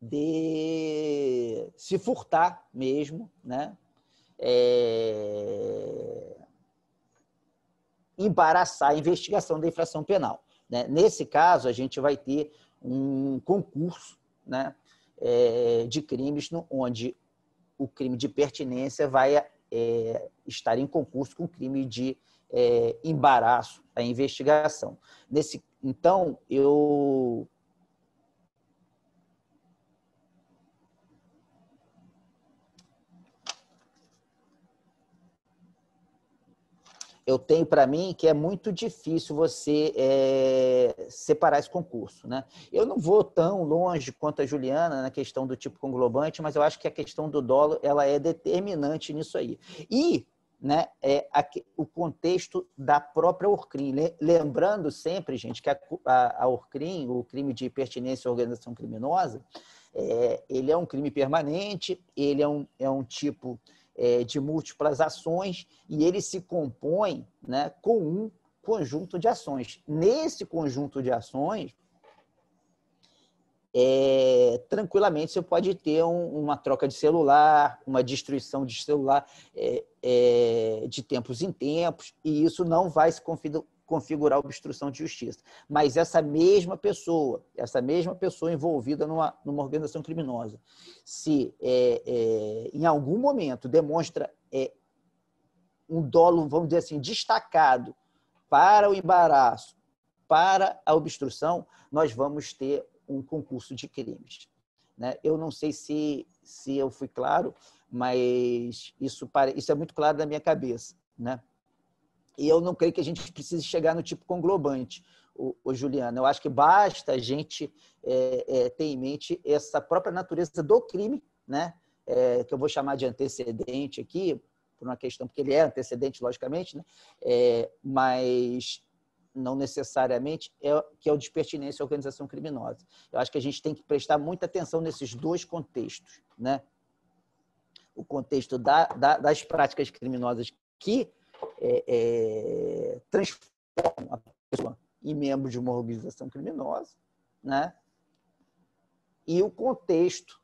de se furtar mesmo, né? Embaraçar a investigação da infração penal, né? Nesse caso, a gente vai ter um concurso, né, de crimes onde o crime de pertinência vai estar em concurso com o crime de embaraço à investigação. Então, eu tenho para mim que é muito difícil você separar esse concurso, né? Eu não vou tão longe quanto a Juliana na questão do tipo conglobante, mas eu acho que a questão do dolo ela é determinante nisso aí. E, né, o contexto da própria Orcrim. Lembrando sempre, gente, que a Orcrim, o crime de pertinência à organização criminosa, ele é um crime permanente, ele é um tipo de múltiplas ações e ele se compõe, né, com um conjunto de ações. Nesse conjunto de ações, tranquilamente você pode ter uma troca de celular, uma destruição de celular de tempos em tempos, e isso não vai se configurar obstrução de justiça. Mas essa mesma pessoa envolvida numa organização criminosa, se em algum momento demonstra um dolo, vamos dizer assim, destacado para o embaraço, para a obstrução, nós vamos ter um concurso de crimes, né? Eu não sei se eu fui claro, mas isso é muito claro na minha cabeça, né? E eu não creio que a gente precise chegar no tipo conglobante, Juliana. Eu acho que basta a gente ter em mente essa própria natureza do crime, né? Que eu vou chamar de antecedente aqui, por uma questão, porque ele é antecedente, logicamente, né? Mas não necessariamente que é o de pertinência à organização criminosa. Eu acho que a gente tem que prestar muita atenção nesses dois contextos, né? O contexto das práticas criminosas que transformam a pessoa em membro de uma organização criminosa, né? E o contexto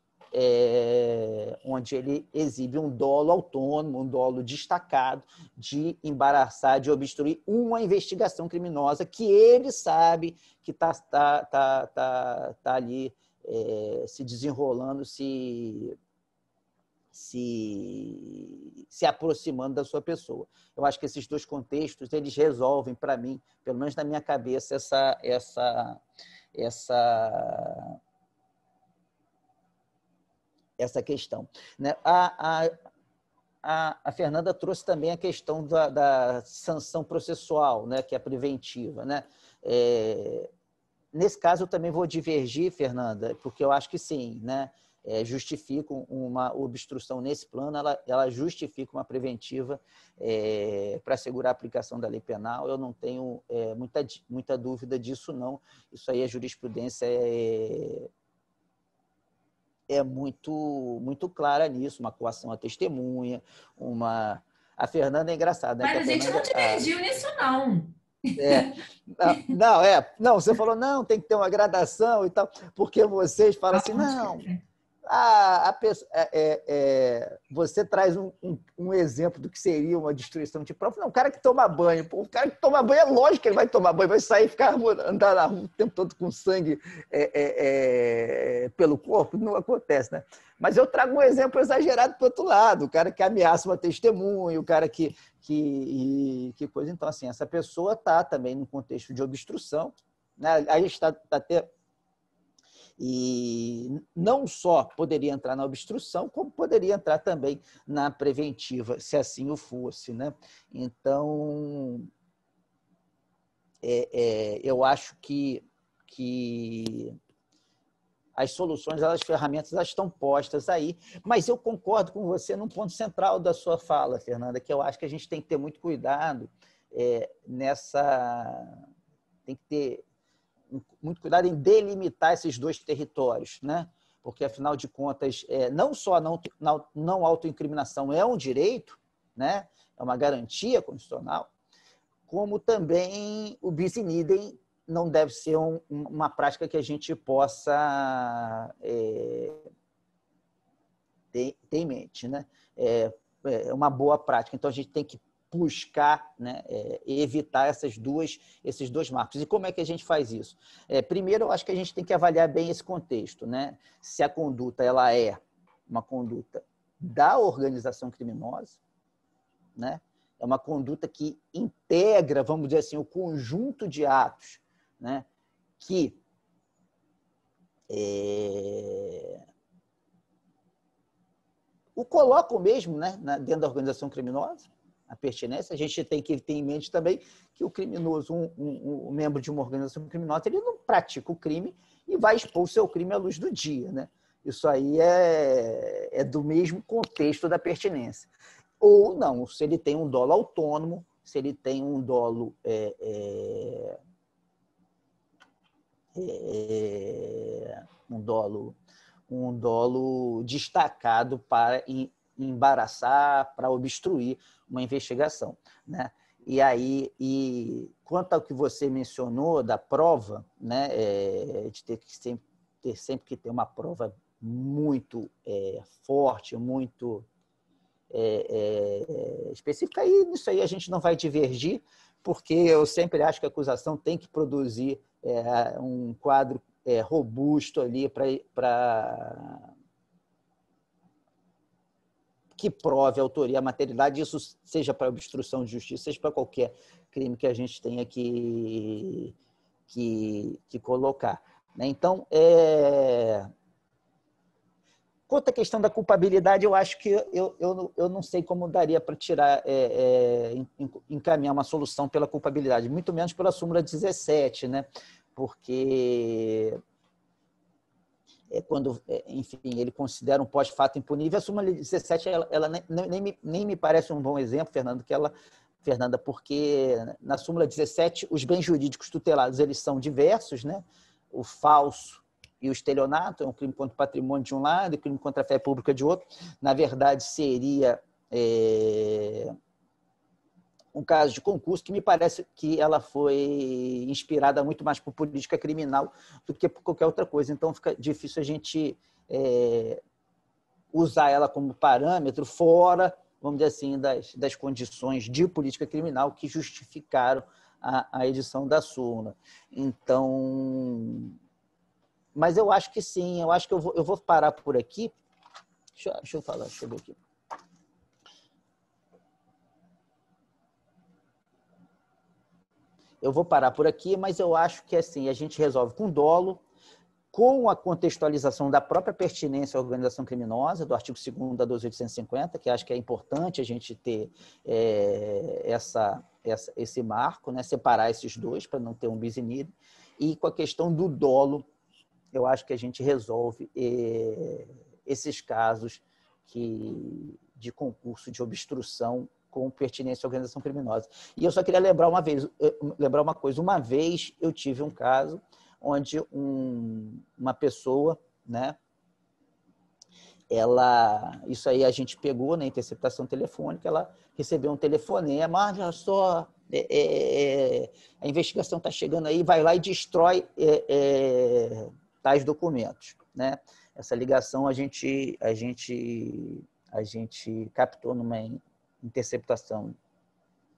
onde ele exibe um dolo autônomo, um dolo destacado de embaraçar, de obstruir uma investigação criminosa que ele sabe que está ali se desenrolando, se se aproximando da sua pessoa. Eu acho que esses dois contextos, eles resolvem, para mim, pelo menos na minha cabeça, essa questão, né? A Fernanda trouxe também a questão da sanção processual, né, que é preventiva, né? Nesse caso, eu também vou divergir, Fernanda, porque eu acho que sim, né? Justifica uma obstrução nesse plano, ela justifica uma preventiva para assegurar a aplicação da lei penal. Eu não tenho muita dúvida disso, não. Isso aí, a jurisprudência é muito clara nisso, uma coação à testemunha, A Fernanda é engraçada, né? Mas a gente não divergiu nisso, não. Não, você falou, não, tem que ter uma gradação e tal, porque vocês falam assim, não, você traz um exemplo do que seria uma destruição de prova. Não, o cara que toma banho, o cara que toma banho, é lógico que ele vai tomar banho, vai sair e ficar andar na rua o tempo todo com sangue pelo corpo, não acontece, né? Mas eu trago um exemplo exagerado para o outro lado, o cara que ameaça uma testemunha, o cara que coisa. Então, assim, essa pessoa está também no contexto de obstrução, né? A gente está até... E não só poderia entrar na obstrução, como poderia entrar também na preventiva, se assim o fosse, né? Então, eu acho que as soluções, as ferramentas, elas estão postas aí, mas eu concordo com você num ponto central da sua fala, Fernanda, que eu acho que a gente tem que ter muito cuidado tem que ter muito cuidado em delimitar esses dois territórios, né? Porque, afinal de contas, não só a não autoincriminação é um direito, né? É uma garantia constitucional, como também o bis in idem não deve ser uma prática que a gente possa ter em mente, né? É uma boa prática. Então, a gente tem que buscar, né, evitar esses dois marcos. E como é que a gente faz isso? Primeiro, eu acho que a gente tem que avaliar bem esse contexto, né? Se a conduta ela é uma conduta da organização criminosa, né? É uma conduta que integra, vamos dizer assim, o conjunto de atos, né, que o colocam mesmo, né, dentro da organização criminosa, a pertinência. A gente tem que ter em mente também que o criminoso, um membro de uma organização criminosa, ele não pratica o crime e vai expor o seu crime à luz do dia, né? Isso aí é do mesmo contexto da pertinência. Ou não, se ele tem um dolo autônomo, se ele tem um dolo um dolo destacado para embaraçar, para obstruir uma investigação, né? E aí, quanto ao que você mencionou da prova, né, de ter sempre que ter uma prova muito forte, muito específica, e nisso aí a gente não vai divergir, porque eu sempre acho que a acusação tem que produzir um quadro robusto ali para que prove a autoria, a materialidade, isso seja para obstrução de justiça, seja para qualquer crime que a gente tenha que colocar, né? Então, quanto à questão da culpabilidade, eu acho que eu não sei como daria para tirar, encaminhar uma solução pela culpabilidade, muito menos pela súmula 17, né? Porque quando, enfim, ele considera um pós-fato impunível, a súmula 17 ela nem me parece um bom exemplo, Fernanda, porque na súmula 17 os bens jurídicos tutelados eles são diversos, né? O falso e o estelionato é um crime contra o patrimônio de um lado e crime contra a fé pública de outro. Na verdade, seria um caso de concurso que me parece que ela foi inspirada muito mais por política criminal do que por qualquer outra coisa. Então, fica difícil a gente usar ela como parâmetro fora, vamos dizer assim, das condições de política criminal que justificaram a edição da súmula. Então, mas eu acho que sim, eu acho que eu vou parar por aqui, Deixa eu falar, deixa eu ver aqui. Eu vou parar por aqui, mas eu acho que assim, a gente resolve com dolo, com a contextualização da própria pertinência à organização criminosa, do artigo 2º da 12.850, que acho que é importante a gente ter esse marco, né? Separar esses dois, para não ter um bis in idem. E com a questão do dolo, eu acho que a gente resolve esses casos de concurso de obstrução com pertinência à organização criminosa. E eu só queria lembrar uma coisa. Uma vez eu tive um caso onde uma pessoa, né, isso aí a gente pegou na interceptação telefônica, ela recebeu um telefonema, olha só, a investigação está chegando aí, vai lá e destrói tais documentos, né? Essa ligação a gente captou numa interceptação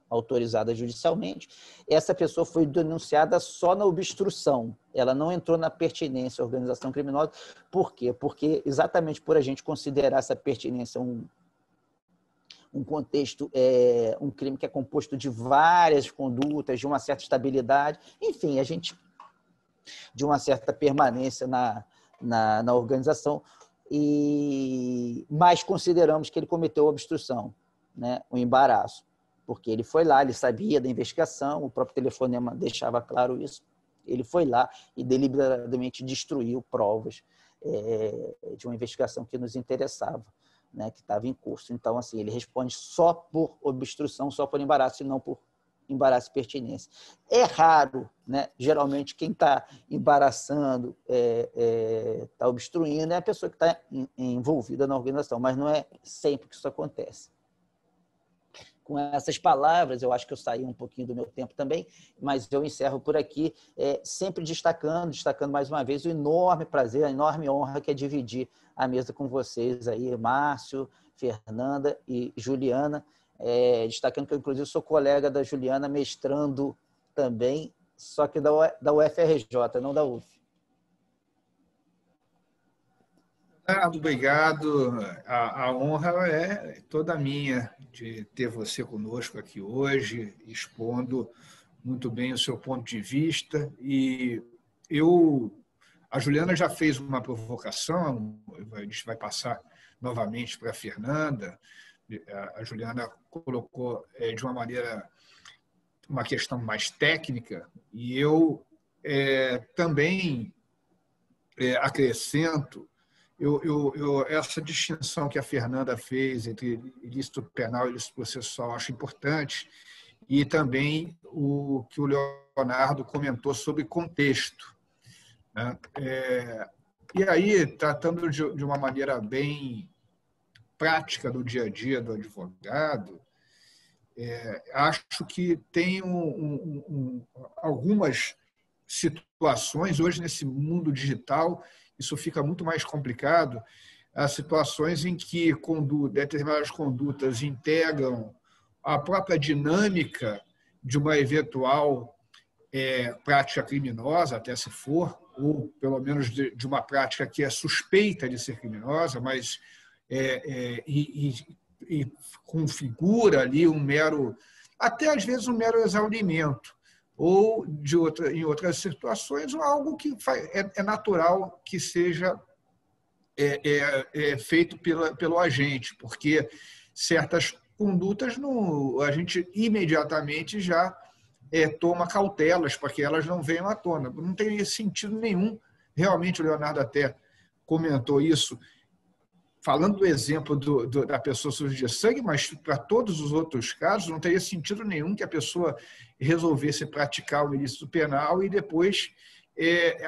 autorizada judicialmente. Essa pessoa foi denunciada só na obstrução. Ela não entrou na pertinência à organização criminosa. Por quê? Porque exatamente por a gente considerar essa pertinência um contexto, um crime que é composto de várias condutas, de uma certa estabilidade, enfim, de uma certa permanência na organização, mas consideramos que ele cometeu obstrução, né? O embaraço, porque ele foi lá, ele sabia da investigação, o próprio telefonema deixava claro isso, ele foi lá e deliberadamente destruiu provas de uma investigação que nos interessava, né? Que estava em curso. Então, assim, ele responde só por obstrução, só por embaraço, e não por embaraço e pertinência. É raro, né? Geralmente quem está embaraçando, está obstruindo, é a pessoa que está envolvida na organização, mas não é sempre que isso acontece. Com essas palavras, eu acho que eu saí um pouquinho do meu tempo também, mas eu encerro por aqui, sempre destacando mais uma vez o enorme prazer, a enorme honra que é dividir a mesa com vocês aí, Márcio, Fernanda e Juliana, destacando que eu, inclusive, sou colega da Juliana, mestrando também, só que da UFRJ, não da UF. Obrigado. A honra é toda minha de ter você conosco aqui hoje, expondo muito bem o seu ponto de vista. E a Juliana já fez uma provocação, a gente vai passar novamente para a Fernanda. A Juliana colocou de uma maneira uma questão mais técnica, e eu também acrescento essa distinção que a Fernanda fez entre ilícito penal e ilícito processual, acho importante, e também o que o Leonardo comentou sobre contexto, né? E aí, tratando de uma maneira bem prática do dia a dia do advogado, acho que tem algumas situações, hoje nesse mundo digital, isso fica muito mais complicado, as situações em que determinadas condutas integram a própria dinâmica de uma eventual prática criminosa, até se for, ou pelo menos de uma prática que é suspeita de ser criminosa, mas e configura ali até às vezes um mero exaurimento, ou em outras situações, algo que é natural que seja feito pelo agente, porque certas condutas a gente imediatamente já toma cautelas para que elas não venham à tona. Não tem sentido nenhum, realmente o Leonardo até comentou isso, falando do exemplo da pessoa suja de sangue, mas para todos os outros casos não teria sentido nenhum que a pessoa resolvesse praticar o ilícito penal e depois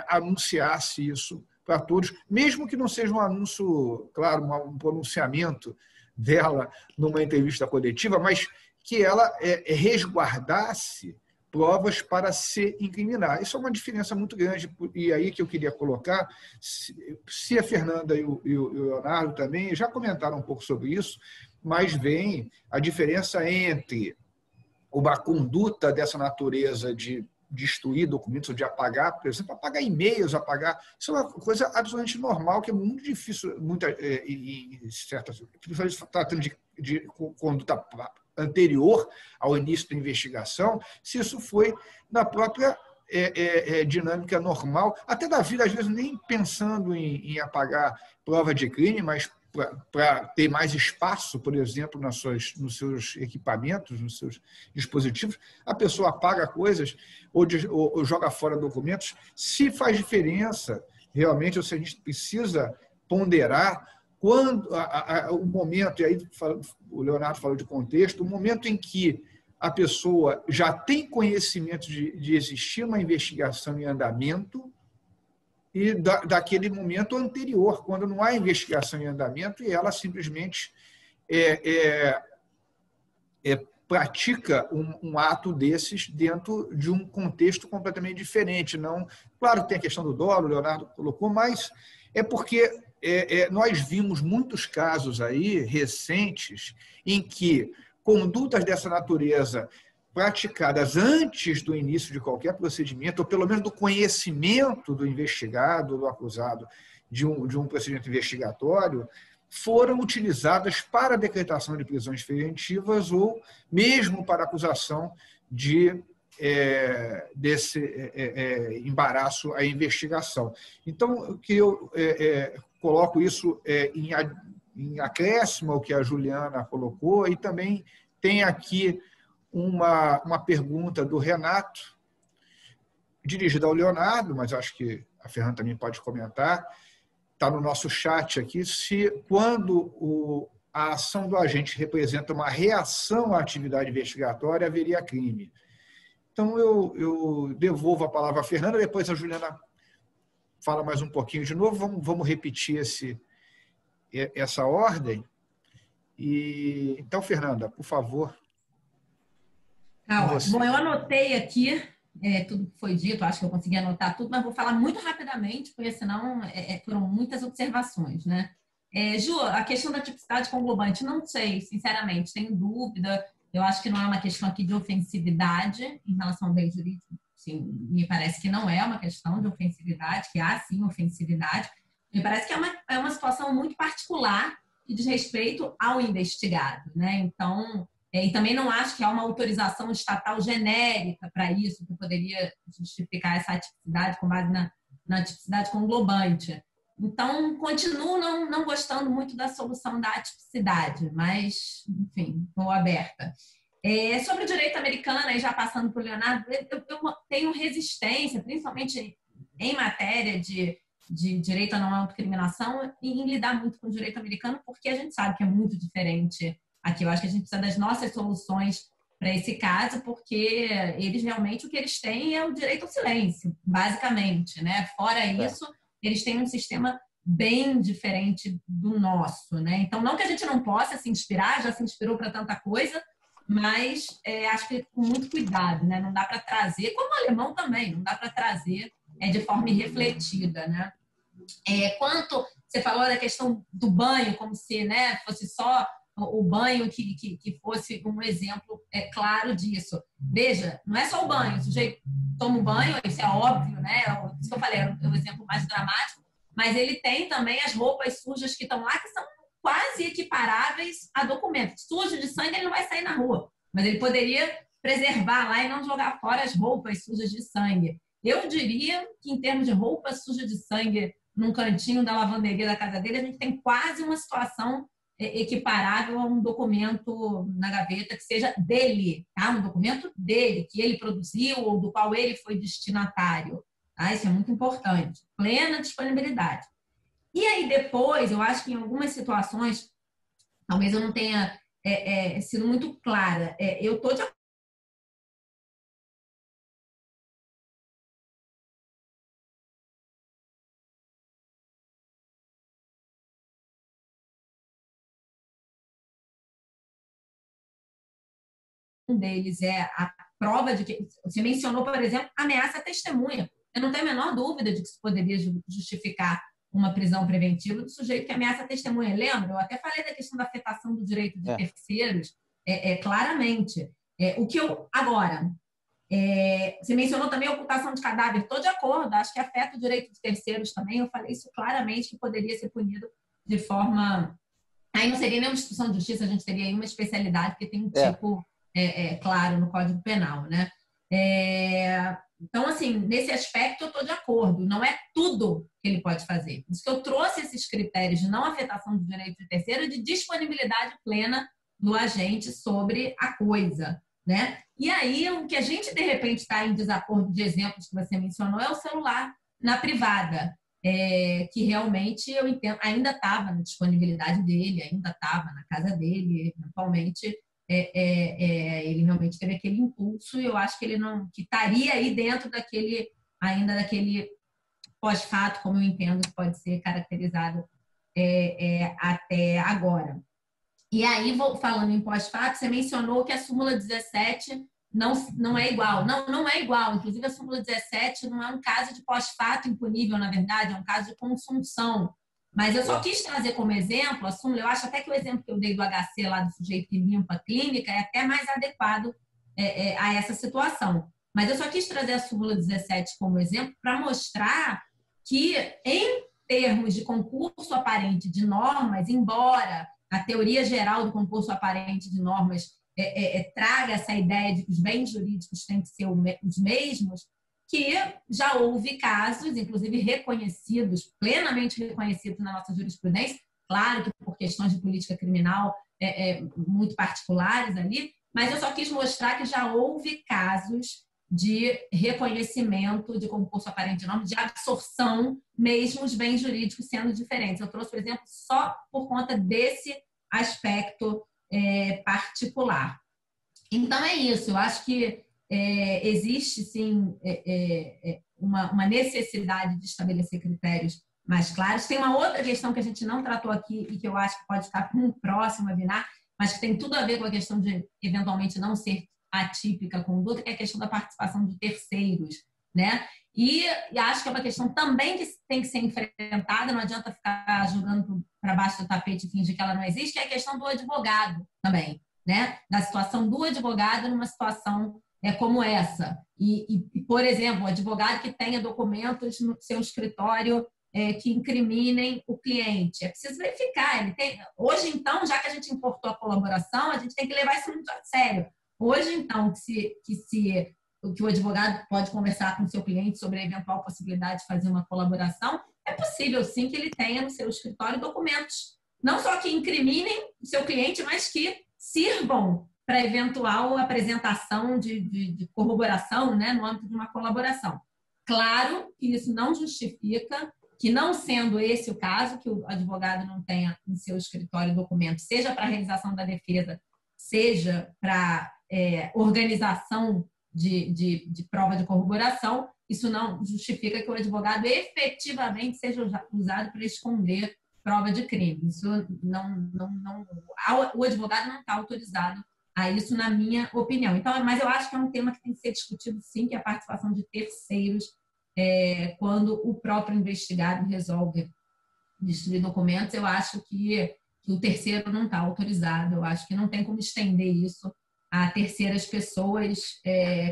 anunciasse isso para todos, mesmo que não seja um anúncio, claro, um pronunciamento dela numa entrevista coletiva, mas que ela resguardasse provas para se incriminar. Isso é uma diferença muito grande, e aí que eu queria colocar, se a Fernanda e o Leonardo também já comentaram um pouco sobre isso, mas vem a diferença entre uma conduta dessa natureza de destruir documentos, ou de apagar, por exemplo, apagar e-mails, apagar. Isso é uma coisa absolutamente normal, que é muito difícil, em certas, principalmente tratando de conduta anterior ao início da investigação, se isso foi na própria dinâmica normal, até da vida, às vezes nem pensando em apagar prova de crime, mas para ter mais espaço, por exemplo, nos seus equipamentos, nos seus dispositivos, a pessoa apaga coisas ou joga fora documentos. Se faz diferença, realmente, ou se a gente precisa ponderar quando o momento, e aí o Leonardo falou de contexto, o momento em que a pessoa já tem conhecimento de existir uma investigação em andamento, e daquele momento anterior, quando não há investigação em andamento e ela simplesmente pratica um ato desses dentro de um contexto completamente diferente. Não, claro que tem a questão do dolo, o Leonardo colocou, mas é porque nós vimos muitos casos aí recentes em que condutas dessa natureza praticadas antes do início de qualquer procedimento, ou pelo menos do conhecimento do investigado, do acusado, de um procedimento investigatório, foram utilizadas para a decretação de prisões preventivas ou mesmo para a acusação desse embaraço à investigação. Então, que eu coloco isso em acréscimo ao que a Juliana colocou, e também tem aqui uma pergunta do Renato, dirigida ao Leonardo, mas acho que a Fernanda também pode comentar, está no nosso chat aqui, se quando a ação do agente representa uma reação à atividade investigatória, haveria crime. Então, eu devolvo a palavra à Fernanda, depois a Juliana fala mais um pouquinho de novo, vamos repetir essa ordem. Então, Fernanda, por favor. Bom, eu anotei aqui tudo que foi dito, acho que eu consegui anotar tudo, mas vou falar muito rapidamente, porque senão foram muitas observações, né? Ju, a questão da tipicidade conglobante, não sei, sinceramente, tenho dúvida, eu acho que não é uma questão aqui de ofensividade em relação ao bem jurídico, sim, me parece que não é uma questão de ofensividade, que há sim ofensividade, me parece que é uma situação muito particular que diz respeito ao investigado, né? Então, e também não acho que há uma autorização estatal genérica para isso, que poderia justificar essa atipicidade com base na tipicidade conglobante. Então, continuo não gostando muito da solução da atipicidade, mas, enfim, estou aberta. Sobre o direito americano, aí já passando para o Leonardo, eu tenho resistência, principalmente em matéria de direito à não autocriminação, em lidar muito com o direito americano, porque a gente sabe que é muito diferente aqui. Eu acho que a gente precisa das nossas soluções para esse caso, porque eles realmente, o que eles têm é o direito ao silêncio, basicamente, né? Fora isso, eles têm um sistema bem diferente do nosso, né? Então, não que a gente não possa se inspirar, já se inspirou para tanta coisa, mas acho que com muito cuidado, né? Não dá para trazer, como o alemão também, não dá para trazer de forma irrefletida, né? Quanto você falou da questão do banho, como se, né, fosse só o banho que fosse um exemplo claro disso. Veja, não é só o banho, o sujeito toma um banho, isso é óbvio, né? Isso que eu falei, é o exemplo mais dramático, mas ele tem também as roupas sujas que estão lá, que são quase equiparáveis a documentos. Sujo de sangue, ele não vai sair na rua, mas ele poderia preservar lá e não jogar fora as roupas sujas de sangue. Eu diria que, em termos de roupa suja de sangue num cantinho da lavanderia da casa dele, a gente tem quase uma situação equiparável a um documento na gaveta que seja dele, tá? Um documento dele, que ele produziu ou do qual ele foi destinatário. Tá? Isso é muito importante. Plena disponibilidade. E aí depois, eu acho que em algumas situações, talvez eu não tenha sido muito clara, eu estou de um deles é a prova de que você mencionou, por exemplo, ameaça à testemunha. Eu não tenho a menor dúvida de que isso poderia justificar uma prisão preventiva do sujeito que ameaça a testemunha. Lembra? Eu até falei da questão da afetação do direito de terceiros, claramente. Agora, Você mencionou também a ocultação de cadáver. Estou de acordo, acho que afeta o direito de terceiros também. Eu falei isso claramente, que poderia ser punido de forma... Aí não seria nem uma instituição de justiça, a gente teria aí uma especialidade, porque tem um tipo claro no Código Penal, né? Então, assim, nesse aspecto eu estou de acordo. Não é tudo que ele pode fazer. Por isso que eu trouxe esses critérios de não afetação do direito de terceiro e de disponibilidade plena do agente sobre a coisa, né? E aí, o que a gente, de repente, está em desacordo de exemplos que você mencionou é o celular na privada, que realmente eu entendo, ainda estava na disponibilidade dele, ainda estava na casa dele, eventualmente ele realmente teve aquele impulso e eu acho que ele não, que estaria aí dentro daquele pós-fato, como eu entendo que pode ser caracterizado até agora. E aí, falando em pós-fato, você mencionou que a súmula 17 não é igual. Não é igual. Inclusive, a súmula 17 não é um caso de pós-fato impunível, na verdade, é um caso de consunção. Mas eu só quis trazer como exemplo a súmula. Eu acho até que o exemplo que eu dei do HC lá do sujeito que limpa a clínica é até mais adequado a essa situação. Mas eu só quis trazer a súmula 17 como exemplo para mostrar que, em termos de concurso aparente de normas, embora a teoria geral do concurso aparente de normas traga essa ideia de que os bens jurídicos têm que ser os mesmos, que já houve casos, inclusive reconhecidos, plenamente reconhecidos na nossa jurisprudência, claro que por questões de política criminal muito particulares ali, mas eu só quis mostrar que já houve casos de reconhecimento de concurso aparente de normas, de absorção, mesmo os bens jurídicos sendo diferentes. Eu trouxe o exemplo só por conta desse aspecto particular. Então, é isso. Eu acho que existe, sim, uma necessidade de estabelecer critérios mais claros. Tem uma outra questão que a gente não tratou aqui e que eu acho que pode estar com o próximo webinar, mas que tem tudo a ver com a questão de, eventualmente, não ser atípica a conduta, que é a questão da participação de terceiros, né? E acho que é uma questão também que tem que ser enfrentada, não adianta ficar jogando para baixo do tapete e fingir que ela não existe, que é a questão do advogado também, né? Da situação do advogado numa situação como essa. Por exemplo, o advogado que tenha documentos no seu escritório que incriminem o cliente. É preciso verificar. Hoje, então, já que a gente importou a colaboração, a gente tem que levar isso muito a sério. Hoje, então, que o advogado pode conversar com o seu cliente sobre a eventual possibilidade de fazer uma colaboração, é possível, sim, que ele tenha no seu escritório documentos, não só que incriminem o seu cliente, mas que sirvam para eventual apresentação de corroboração, né, no âmbito de uma colaboração. Claro que isso não justifica que, não sendo esse o caso, que o advogado não tenha em seu escritório documentos, seja para a realização da defesa, seja para organização de prova de corroboração, isso não justifica que o advogado efetivamente seja usado para esconder prova de crime. Isso o advogado não está autorizado a isso, na minha opinião. Então, mas eu acho que é um tema que tem que ser discutido, sim, que é a participação de terceiros quando o próprio investigado resolve destruir documentos. Eu acho que o terceiro não está autorizado. Eu acho que não tem como estender isso a terceiras pessoas.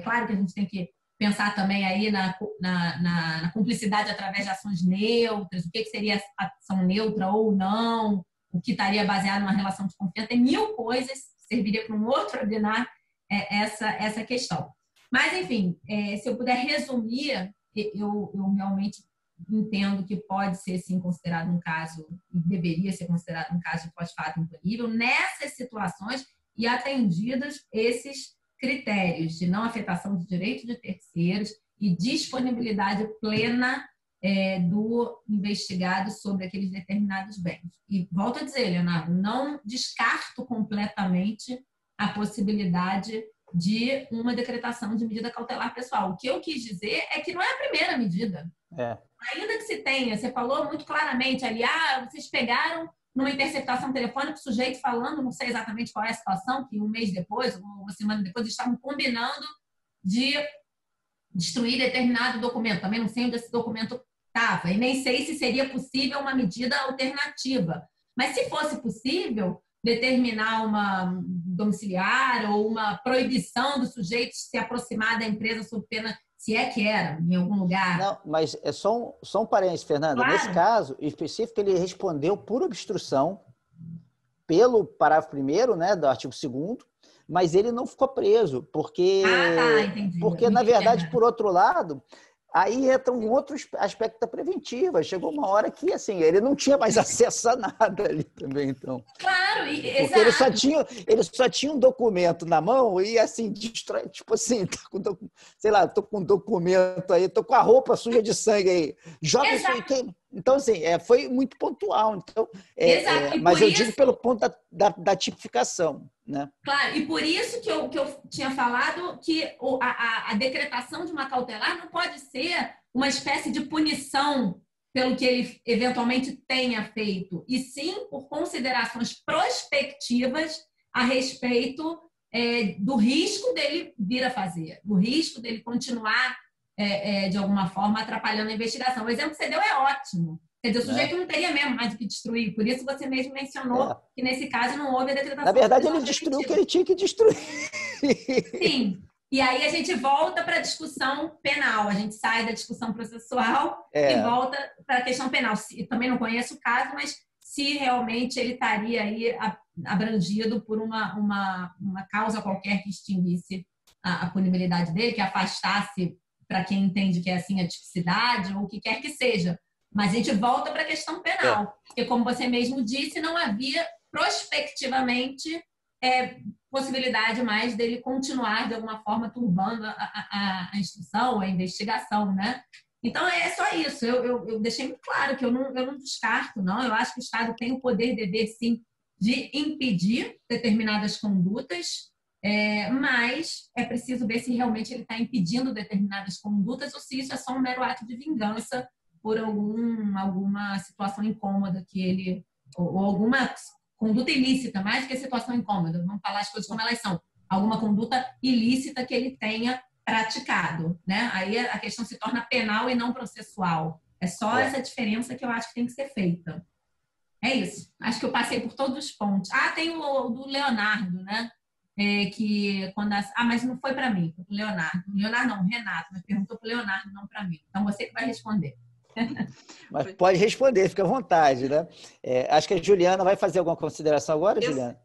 Claro que a gente tem que pensar também aí na cumplicidade através de ações neutras, o que seria ação neutra ou não, o que estaria baseado numa relação de confiança. Tem mil coisas, serviria para um outro webinar essa questão. Mas, enfim, se eu puder resumir, eu realmente entendo que pode ser, sim, considerado um caso, e deveria ser considerado um caso de pós-fato impunível, nessas situações e atendidos esses critérios de não afetação do direito de terceiros e disponibilidade plena do investigado sobre aqueles determinados bens. E volto a dizer, Leonardo, não descarto completamente a possibilidade de uma decretação de medida cautelar pessoal. O que eu quis dizer é que não é a primeira medida. Ainda que se tenha, você falou muito claramente ali, vocês pegaram numa interceptação telefônica o sujeito falando, não sei exatamente qual é a situação, que um mês depois, ou uma semana depois, estavam combinando de destruir determinado documento. Também não sei onde esse documento estava, e nem sei se seria possível uma medida alternativa. Mas se fosse possível, determinar uma domiciliar ou uma proibição do sujeito de se aproximar da empresa sob pena, se é que era, em algum lugar. Não, mas é só um parênteses, Fernanda. Claro. Nesse caso específico, ele respondeu por obstrução pelo parágrafo 1º, né, do artigo 2º, mas ele não ficou preso, porque, entendi. porque na verdade, por outro lado, aí entra um outro aspecto da preventiva. Chegou uma hora que, assim, ele não tinha mais acesso a nada ali também, então. Claro, porque ele só tinha um documento na mão e, assim, distrai, tipo assim, sei lá, tô com um documento aí, tô com a roupa suja de sangue aí, joga isso aí, queima. Então, assim, foi muito pontual. Então, mas eu digo pelo ponto da tipificação, né? Claro, e por isso que eu tinha falado que a decretação de uma cautelar não pode ser uma espécie de punição pelo que ele eventualmente tenha feito, e sim por considerações prospectivas a respeito do risco dele vir a fazer, do risco dele continuar, de alguma forma, atrapalhando a investigação. O exemplo que você deu é ótimo. Quer dizer, o sujeito não teria mesmo mais do que destruir. Por isso você mesmo mencionou que, nesse caso, não houve a decretação. Na verdade, ele destruiu o que ele tinha que destruir. Sim. E aí a gente volta para a discussão penal. A gente sai da discussão processual e volta para a questão penal. Eu também não conheço o caso, mas se realmente ele estaria aí abrangido por uma causa qualquer que extinguisse a punibilidade dele, que afastasse, para quem entende que é assim, a tipicidade ou o que quer que seja. Mas a gente volta para a questão penal, porque, como você mesmo disse, não havia prospectivamente possibilidade mais dele continuar, de alguma forma, turbando a instrução, a investigação, né? Então, é só isso. Eu deixei muito claro que eu não descarto, não. Eu acho que o Estado tem o poder e dever, sim, de impedir determinadas condutas, mas é preciso ver se realmente ele está impedindo determinadas condutas ou se isso é só um mero ato de vingança por alguma situação incômoda que ele... ou alguma conduta ilícita, mais do que situação incômoda, vamos falar as coisas como elas são, alguma conduta ilícita que ele tenha praticado, né? Aí a questão se torna penal e não processual. É só essa diferença que eu acho que tem que ser feita. É isso. Acho que eu passei por todos os pontos. Tem o do Leonardo, né? Que quando mas não foi para mim, foi para o Leonardo. Leonardo não, Renato, mas perguntou para o Leonardo, não para mim. Então você que vai responder. Mas pode responder, fica à vontade, né? Acho que a Juliana vai fazer alguma consideração agora, Juliana?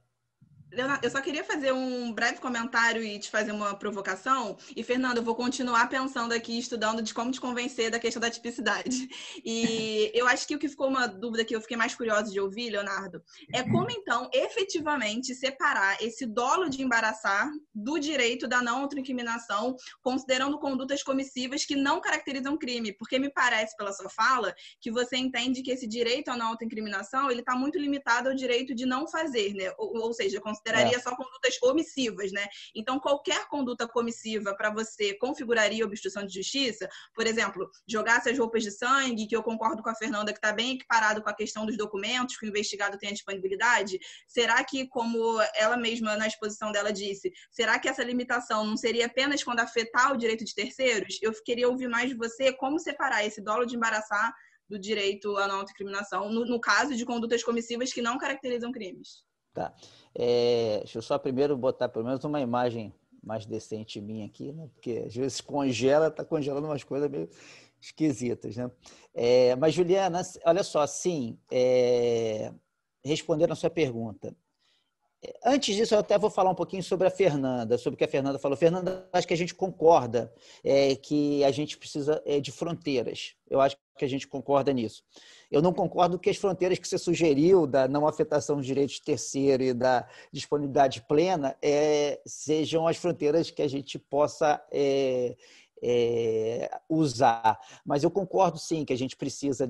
Leonardo, eu só queria fazer um breve comentário e te fazer uma provocação. E, Fernando, eu vou continuar pensando aqui, estudando de como te convencer da questão da tipicidade. E eu acho que o que ficou uma dúvida que eu fiquei mais curiosa de ouvir, Leonardo, é como, então, efetivamente separar esse dolo de embaraçar do direito da não autoincriminação, considerando condutas comissivas que não caracterizam crime. Porque me parece, pela sua fala, que você entende que esse direito à não autoincriminação, ele está muito limitado ao direito de não fazer, né? Ou seja, consideraria só condutas omissivas, né? Então, qualquer conduta comissiva para você configuraria obstrução de justiça? Por exemplo, jogar essas roupas de sangue, que eu concordo com a Fernanda, que está bem equiparado com a questão dos documentos, que o investigado tem a disponibilidade. Será que, como ela mesma na exposição dela disse, será que essa limitação não seria apenas quando afetar o direito de terceiros? Eu queria ouvir mais de você como separar esse dolo de embaraçar do direito à não autoincriminação, no caso de condutas comissivas que não caracterizam crimes. Tá. Deixa eu só primeiro botar pelo menos uma imagem mais decente minha aqui, né? Porque às vezes está congelando umas coisas meio esquisitas, né? Mas, Juliana, olha só, sim, respondendo a sua pergunta. Antes disso, eu até vou falar um pouquinho sobre a Fernanda, sobre o que a Fernanda falou. Fernanda, acho que a gente concorda que a gente precisa de fronteiras. Eu acho que a gente concorda nisso. Eu não concordo que as fronteiras que você sugeriu da não afetação dos direitos de terceiro e da disponibilidade plena sejam as fronteiras que a gente possa usar. Mas eu concordo, sim, que a gente precisa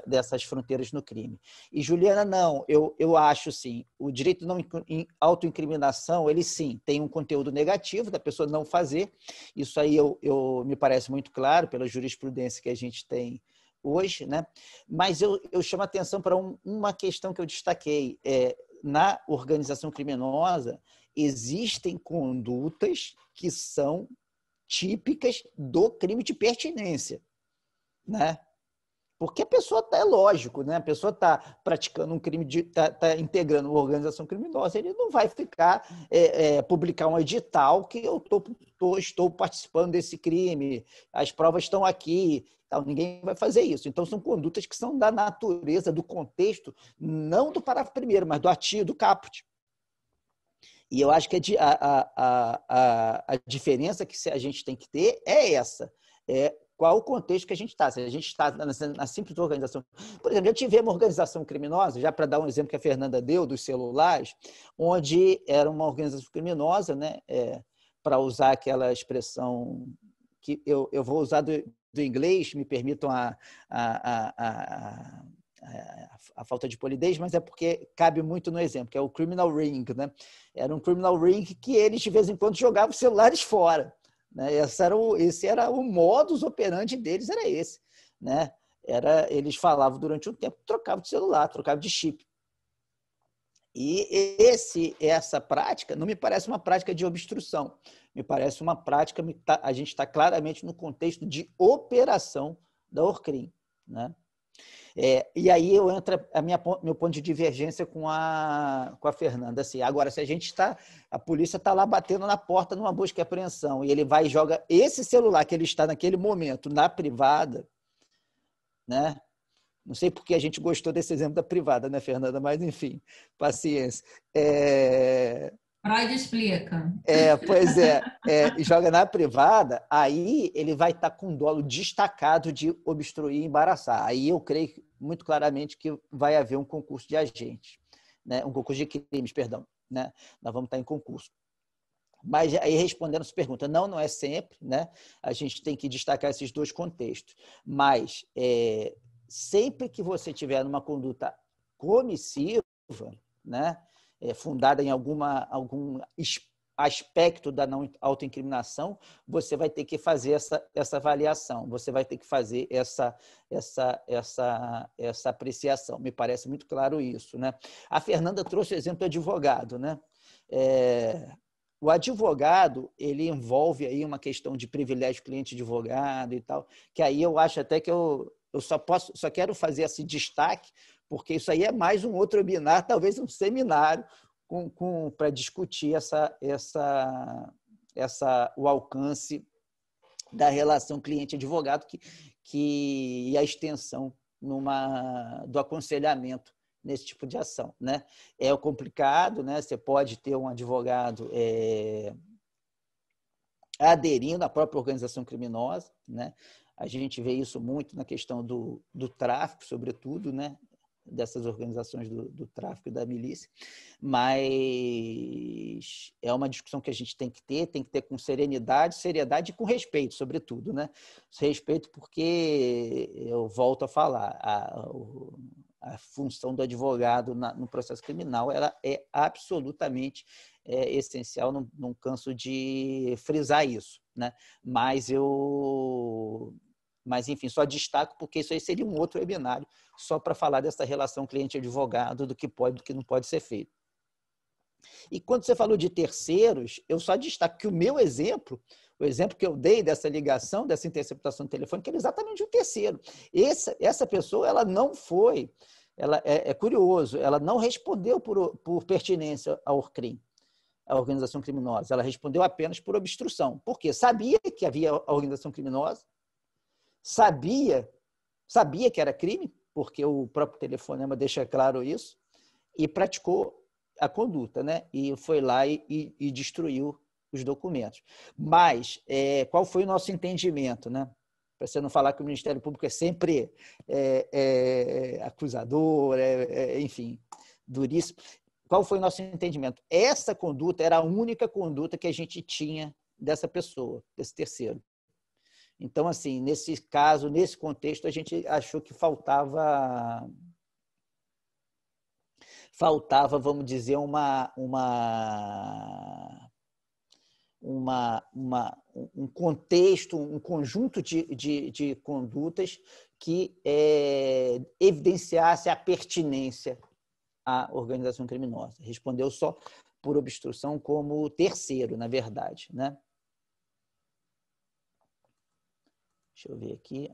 dessas fronteiras no crime. E, Juliana, não. Eu acho, sim, o direito de não autoincriminação, ele, sim, tem um conteúdo negativo da pessoa não fazer. Isso aí me parece muito claro pela jurisprudência que a gente tem hoje, né? Mas eu chamo a atenção para uma questão que eu destaquei. Na organização criminosa, existem condutas que são típicas do crime de pertinência, né? Porque a pessoa é lógico, né? A pessoa está praticando um crime, está integrando uma organização criminosa, ele não vai ficar publicar um edital que eu estou participando desse crime, as provas estão aqui, tal. Ninguém vai fazer isso. Então, são condutas que são da natureza, do contexto, não do parágrafo primeiro, mas do artigo, do caput. E eu acho que a diferença que a gente tem que ter é essa. Qual o contexto que a gente está? Se a gente está na simples organização... Por exemplo, já tivemos uma organização criminosa, já para dar um exemplo que a Fernanda deu, dos celulares, onde era uma organização criminosa, né? Para usar aquela expressão que eu vou usar do inglês, me permitam a falta de polidez, mas é porque cabe muito no exemplo, que é o criminal ring, né? Era um criminal ring que eles, de vez em quando, jogavam os celulares fora. Né? Esse era o modus operandi deles, era esse. Né? Eles falavam durante um tempo, trocavam de celular, trocavam de chip. E essa prática não me parece uma prática de obstrução, me parece uma prática, a gente está claramente no contexto de operação da ORCRIM. Né? E aí entra meu ponto de divergência com a Fernanda. Assim, agora, se a polícia está lá batendo na porta numa busca e apreensão, e ele vai e joga esse celular que ele está naquele momento na privada, né? Não sei porque a gente gostou desse exemplo da privada, né, Fernanda? Mas, enfim, paciência. Freud explica. Pois joga na privada, aí ele vai estar com um dolo destacado de obstruir e embaraçar. Aí eu creio muito claramente que vai haver um concurso de agentes, né? Um concurso de crimes, perdão. Né? Nós vamos estar em concurso. Mas aí, respondendo essa pergunta, não é sempre, né? A gente tem que destacar esses dois contextos. Mas sempre que você tiver numa conduta comissiva, né? Fundada em algum aspecto da não autoincriminação, você vai ter que fazer essa avaliação, você vai ter que fazer essa apreciação. Me parece muito claro isso. Né? A Fernanda trouxe o exemplo do advogado. Né? O advogado, ele envolve aí uma questão de privilégio cliente-advogado e tal, que aí eu acho até que eu só quero fazer esse destaque, porque isso aí é mais um outro webinar, talvez um seminário, para discutir o alcance da relação cliente-advogado e a extensão do aconselhamento nesse tipo de ação. Né? É complicado, né? Você pode ter um advogado aderindo à própria organização criminosa. Né? A gente vê isso muito na questão do tráfico, sobretudo, né? Dessas organizações do tráfico e da milícia, mas é uma discussão que a gente tem que ter com seriedade e com respeito, sobretudo. Né? Respeito porque, eu volto a falar, a função do advogado no processo criminal ela é absolutamente essencial, não canso de frisar isso. Né? Mas, enfim, só destaco porque isso aí seria um outro webinário só para falar dessa relação cliente-advogado, do que pode e do que não pode ser feito. E quando você falou de terceiros, eu só destaco que o meu exemplo, o exemplo que eu dei dessa ligação, dessa interceptação telefônica, era exatamente um terceiro. Essa pessoa, ela não foi, é curioso, ela não respondeu por pertinência ao ORCRIM, a organização criminosa. Ela respondeu apenas por obstrução. Por quê? Sabia que havia a organização criminosa, sabia que era crime, porque o próprio telefonema deixa claro isso, e praticou a conduta, né? E foi lá e destruiu os documentos. Mas qual foi o nosso entendimento, né? Para você não falar que o Ministério Público é sempre acusador, enfim, duríssimo. Qual foi o nosso entendimento? Essa conduta era a única conduta que a gente tinha dessa pessoa, desse terceiro. Então, assim, nesse caso, nesse contexto, a gente achou que faltava, vamos dizer, um contexto, um conjunto de condutas que evidenciasse a pertinência à organização criminosa. Respondeu só por obstrução como terceiro, na verdade, né? Deixa eu ver aqui.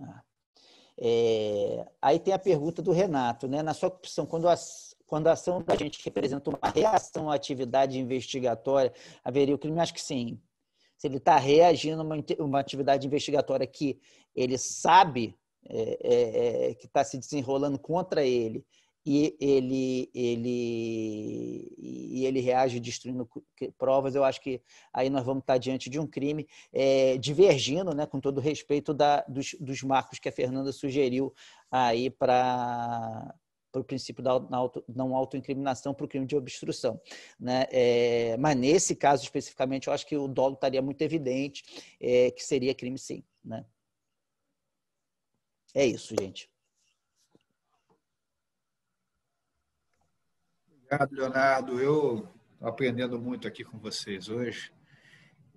Aí tem a pergunta do Renato, né? Na sua opção, quando a ação da gente representa uma reação à atividade investigatória, haveria o crime? Acho que sim. Se ele está reagindo a uma atividade investigatória que ele sabe que está se desenrolando contra ele, e ele reage destruindo provas, eu acho que aí nós vamos estar diante de um crime, divergindo, né, com todo respeito dos marcos que a Fernanda sugeriu aí para o princípio da não autoincriminação para o crime de obstrução, né? Mas nesse caso especificamente, eu acho que o dolo estaria muito evidente que seria crime sim, né? É isso, gente. Obrigado, Leonardo. Eu estou aprendendo muito aqui com vocês hoje.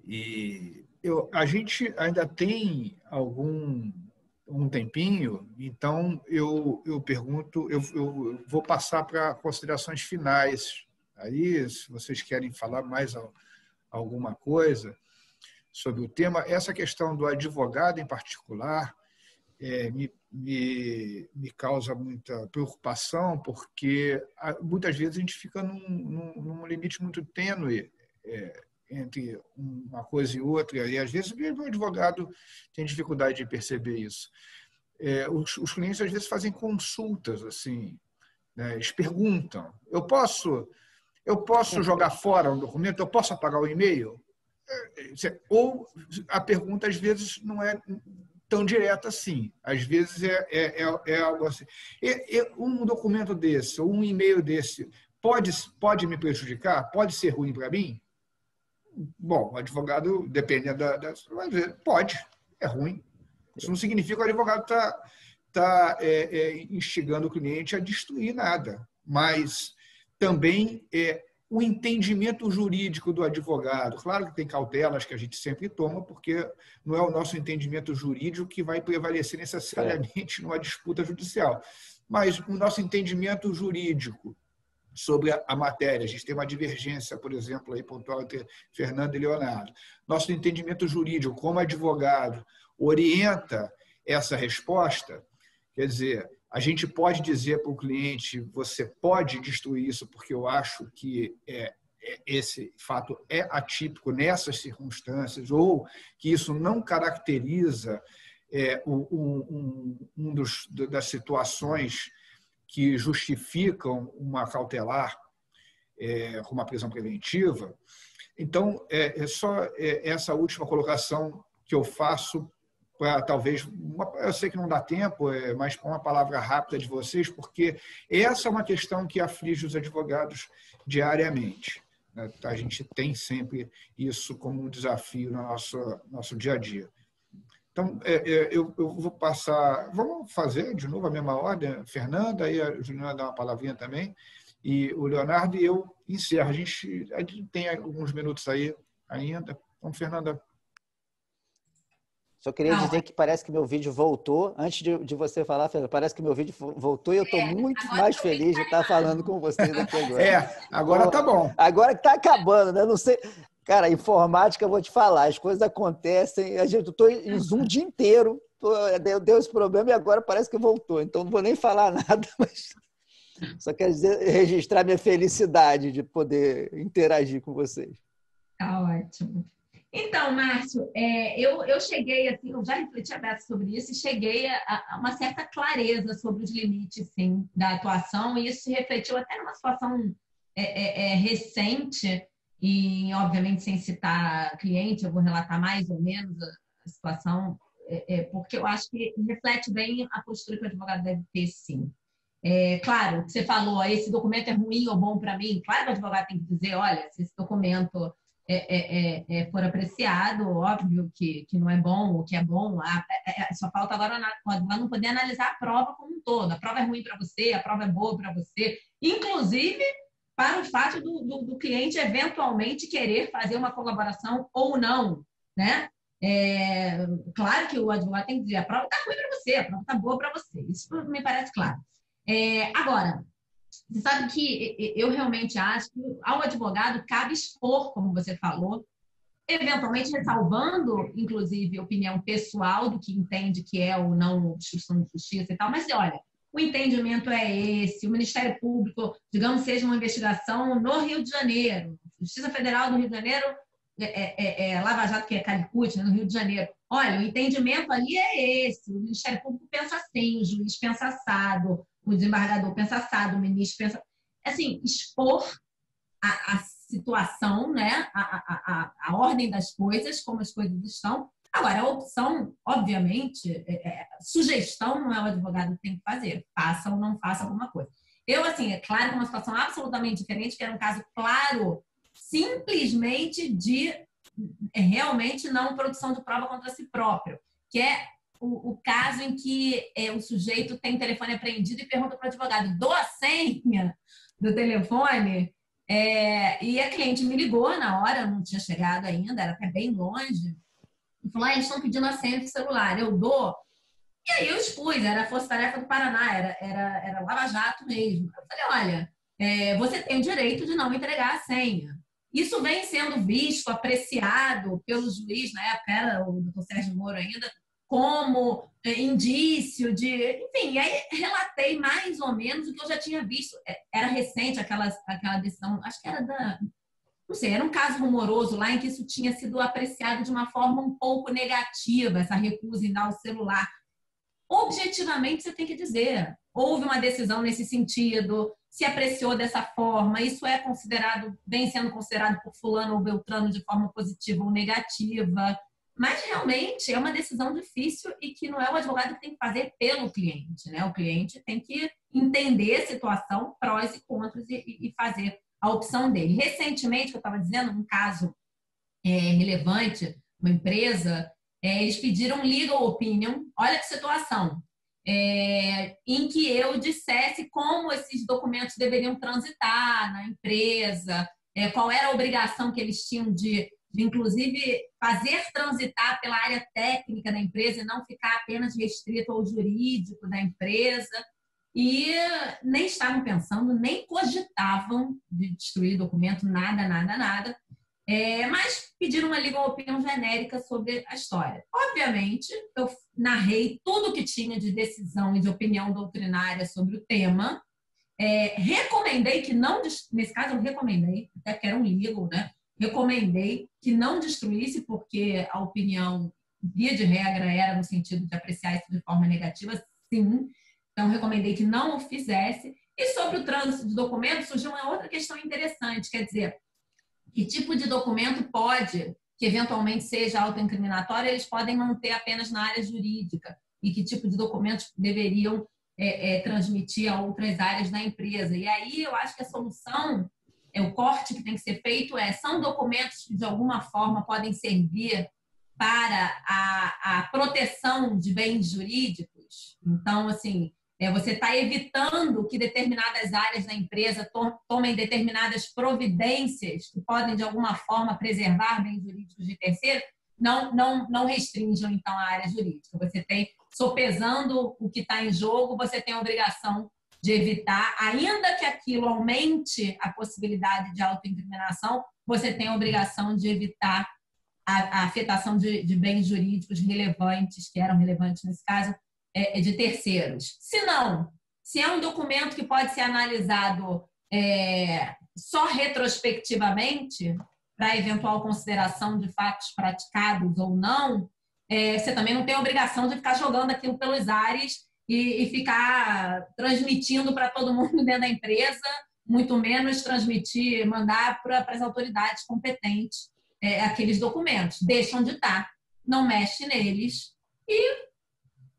E a gente ainda tem um tempinho, então eu pergunto, eu vou passar para considerações finais. Aí, se vocês querem falar mais alguma coisa sobre o tema, essa questão do advogado em particular me causa muita preocupação, porque muitas vezes a gente fica num limite muito tênue entre uma coisa e outra, e às vezes mesmo o advogado tem dificuldade de perceber isso. Os clientes às vezes fazem consultas, assim, né? Eles perguntam: eu posso jogar fora um documento? Eu posso apagar o e-mail? Ou a pergunta às vezes não é tão direta assim. Às vezes é algo assim. Um documento desse, ou um e-mail desse, pode me prejudicar? Pode ser ruim para mim? Bom, o advogado, dependendo vai dizer, pode, é ruim. Isso não significa que o advogado está instigando o cliente a destruir nada, mas também o entendimento jurídico do advogado. Claro que tem cautelas que a gente sempre toma, porque não é o nosso entendimento jurídico que vai prevalecer necessariamente numa disputa judicial, mas o nosso entendimento jurídico sobre a matéria. A gente tem uma divergência, por exemplo, aí, pontual entre Fernanda e Leonardo. Nosso entendimento jurídico, como advogado, orienta essa resposta. Quer dizer, a gente pode dizer para o cliente: você pode destruir isso porque eu acho que esse fato é atípico nessas circunstâncias, ou que isso não caracteriza das situações que justificam uma cautelar com uma prisão preventiva. Então, só essa última colocação que eu faço para talvez, eu sei que não dá tempo, mas uma palavra rápida de vocês, porque essa é uma questão que aflige os advogados diariamente, né? A gente tem sempre isso como um desafio no nosso dia a dia. Então, eu vou passar, vamos fazer de novo a mesma ordem, Fernanda, aí a Juliana dá uma palavrinha também, e o Leonardo, e eu encerro. A gente tem alguns minutos aí ainda. Então, Fernanda. Só queria dizer que parece que meu vídeo voltou. Antes de você falar, Fernanda, parece que meu vídeo voltou e eu estou muito mais feliz de estar falando com vocês aqui agora. Agora tá bom. Agora que está acabando, né? Não sei... Cara, informática, eu vou te falar, as coisas acontecem, eu estou em Zoom o dia inteiro, deu esse problema e agora parece que voltou, então não vou nem falar nada, mas só quero registrar minha felicidade de poder interagir com vocês. Tá ótimo. Então, Márcio, eu cheguei, assim, eu já refleti aberto sobre isso e cheguei a uma certa clareza sobre os limites, sim, da atuação, e isso se refletiu até numa situação recente. E, obviamente, sem citar cliente, eu vou relatar mais ou menos a situação, porque eu acho que reflete bem a postura que o advogado deve ter, sim. Claro, você falou, esse documento é ruim ou bom para mim. Claro que o advogado tem que dizer, olha, se esse documento for apreciado, óbvio que não é bom, o que é bom, só falta agora o advogado não poder analisar a prova como um todo. A prova é ruim para você, a prova é boa para você, inclusive para o fato do cliente eventualmente querer fazer uma colaboração ou não, né? Claro que o advogado tem que dizer, a prova está ruim para você, a prova está boa para você. Isso me parece claro. Agora, você sabe que eu realmente acho que ao advogado cabe expor, como você falou, eventualmente ressalvando, inclusive, opinião pessoal do que entende que é ou não obstrução de justiça e tal, mas olha, o entendimento é esse, o Ministério Público, digamos, seja uma investigação no Rio de Janeiro, Justiça Federal do Rio de Janeiro, Lava Jato, que é Calicut, né, no Rio de Janeiro. Olha, o entendimento ali é esse, o Ministério Público pensa assim, o juiz pensa assado, o desembargador pensa assado, o ministro pensa... Assim, expor a situação, né? A ordem das coisas, como as coisas estão. Agora, a opção, obviamente, sugestão não é o advogado que tem que fazer. Faça ou não faça alguma coisa. Eu, assim, é claro que é uma situação absolutamente diferente, que era um caso claro, simplesmente de realmente não produção de prova contra si próprio, que é o caso em que o sujeito tem o telefone apreendido e pergunta para o advogado, dou a senha do telefone... e a cliente me ligou na hora, não tinha chegado ainda, era até bem longe, e falou, eles estão pedindo a senha do celular, eu dou. E aí eu expus, era a Força Tarefa do Paraná, era Lava Jato mesmo. Eu falei, olha, você tem o direito de não entregar a senha. Isso vem sendo visto, apreciado pelo juiz, na época era o doutor Sérgio Moro ainda, como indício de... Enfim, aí relatei mais ou menos o que eu já tinha visto. Era recente aquela decisão, acho que era da... Não sei, era um caso rumoroso lá em que isso tinha sido apreciado de uma forma um pouco negativa, essa recusa em dar o celular. Objetivamente, você tem que dizer, houve uma decisão nesse sentido, se apreciou dessa forma, isso é considerado, vem sendo considerado por fulano ou beltrano de forma positiva ou negativa... Mas, realmente, é uma decisão difícil e que não é o advogado que tem que fazer pelo cliente, né? O cliente tem que entender a situação, prós e contras, e fazer a opção dele. Recentemente, que eu estava dizendo, um caso relevante, uma empresa, eles pediram legal opinion, olha que situação, em que eu dissesse como esses documentos deveriam transitar na empresa, qual era a obrigação que eles tinham de inclusive, fazer transitar pela área técnica da empresa e não ficar apenas restrito ao jurídico da empresa. E nem estavam pensando, nem cogitavam de destruir documento, nada. Mas pediram uma legal opinion genérica sobre a história. Obviamente, eu narrei tudo que tinha de decisão e de opinião doutrinária sobre o tema. Recomendei que não... Nesse caso, eu recomendei, até que era um legal, né? Recomendei que não destruísse, porque a opinião, via de regra, era no sentido de apreciar isso de forma negativa, sim. Então, recomendei que não o fizesse. E sobre o trânsito de documentos, surgiu uma outra questão interessante, quer dizer, que tipo de documento pode, que eventualmente seja autoincriminatório, eles podem manter apenas na área jurídica, e que tipo de documentos deveriam transmitir a outras áreas da empresa. E aí, eu acho que a solução... o corte que tem que ser feito são documentos que, de alguma forma, podem servir para a proteção de bens jurídicos. Então, assim, você está evitando que determinadas áreas da empresa tomem determinadas providências que podem, de alguma forma, preservar bens jurídicos de terceiro, não restringam, então, a área jurídica. Você tem, sopesando o que está em jogo, você tem a obrigação de evitar, ainda que aquilo aumente a possibilidade de autoincriminação, você tem a obrigação de evitar a afetação de bens jurídicos relevantes, que eram relevantes nesse caso, de terceiros. Se não, se é um documento que pode ser analisado só retrospectivamente, para eventual consideração de fatos praticados ou não, você também não tem a obrigação de ficar jogando aquilo pelos ares e ficar transmitindo para todo mundo dentro da empresa, muito menos transmitir, mandar para as autoridades competentes aqueles documentos. Deixam de estar, não mexe neles e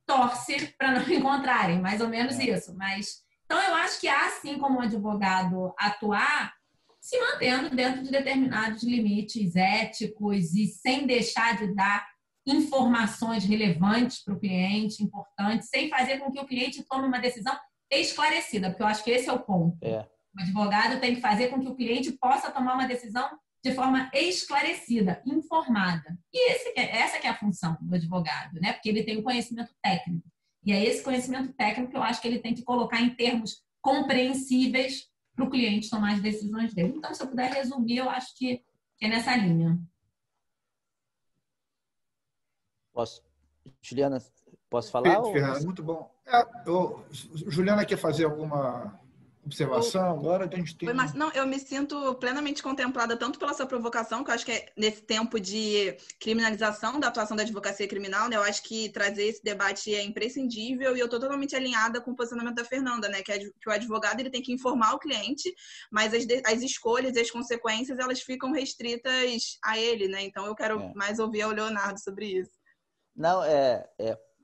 torce para não encontrarem, mais ou menos isso. Mas, então, eu acho que há, sim, como advogado, atuar se mantendo dentro de determinados limites éticos e sem deixar de dar informações relevantes para o cliente, importantes, sem fazer com que o cliente tome uma decisão esclarecida, porque eu acho que esse é o ponto. O advogado tem que fazer com que o cliente possa tomar uma decisão de forma esclarecida, informada. E essa que é a função do advogado, né? Porque ele tem o conhecimento técnico. E é esse conhecimento técnico que eu acho que ele tem que colocar em termos compreensíveis para o cliente tomar as decisões dele. Então, se eu puder resumir, eu acho que é nessa linha. Posso, Juliana, posso falar? Perfeito, Fernando, muito bom. Juliana quer fazer alguma observação agora? A gente tem... Não, eu me sinto plenamente contemplada tanto pela sua provocação, que eu acho que nesse tempo de criminalização da atuação da advocacia criminal, né, eu acho que trazer esse debate é imprescindível e eu estou totalmente alinhada com o posicionamento da Fernanda, né, que o advogado ele tem que informar o cliente, mas as escolhas e as consequências elas ficam restritas a ele, né? Então eu quero mais ouvir o Leonardo sobre isso. Não,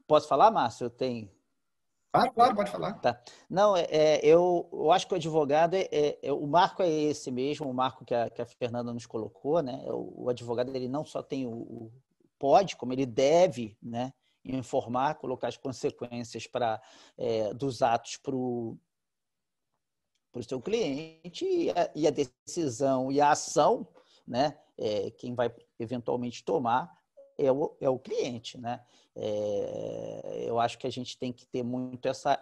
posso falar, Márcio? Eu tenho... Claro, pode falar. Tá. Não, eu acho que o advogado, o marco é esse mesmo, o marco que a Fernanda nos colocou, né? O advogado ele não só tem pode, como ele deve, né, informar, colocar as consequências dos atos para o seu cliente e a decisão e a ação, né? Quem vai eventualmente tomar é o cliente, né? Eu acho que a gente tem que ter muito essa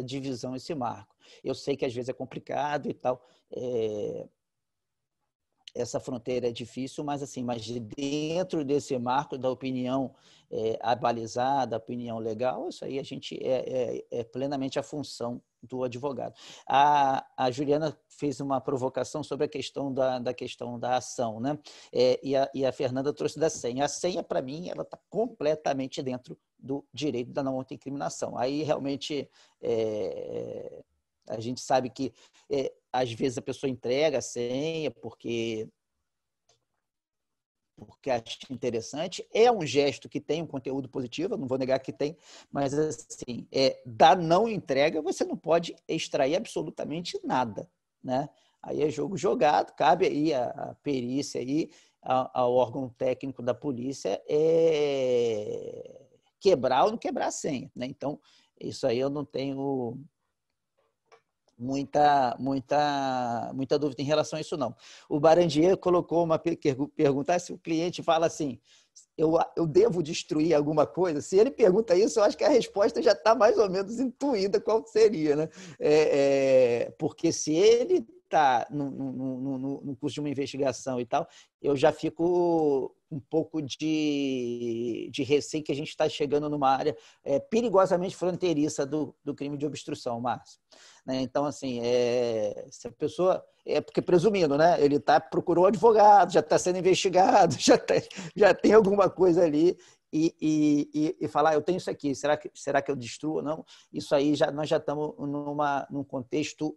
divisão, esse marco. Eu sei que às vezes é complicado e tal, essa fronteira é difícil, mas dentro desse marco da opinião abalizada, opinião legal, isso aí a gente é plenamente a função do advogado. A Juliana fez uma provocação sobre a questão da ação, né? E a Fernanda trouxe da senha. A senha, para mim, ela está completamente dentro do direito da não autoincriminação. Aí, realmente, a gente sabe que, às vezes, a pessoa entrega a senha porque acha interessante, é um gesto que tem um conteúdo positivo, eu não vou negar que tem, mas assim, da não entrega, você não pode extrair absolutamente nada, né? Aí é jogo jogado, cabe aí a perícia aí, ao órgão técnico da polícia quebrar ou não quebrar a senha, né? Então, isso aí eu não tenho muita dúvida em relação a isso, não. O Barandier colocou uma pergunta, se o cliente fala assim, eu devo destruir alguma coisa? Se ele pergunta isso, eu acho que a resposta já está mais ou menos intuída qual seria, né? Porque se ele está no curso de uma investigação e tal, eu já fico um pouco de receio que a gente está chegando numa área perigosamente fronteiriça do crime de obstrução, Márcio. Né? Então, assim, se a pessoa... porque presumindo, né? Ele procurou advogado, já está sendo investigado, já tem alguma coisa ali e falar, eu tenho isso aqui, será que eu destruo ou não? Isso aí nós já estamos num contexto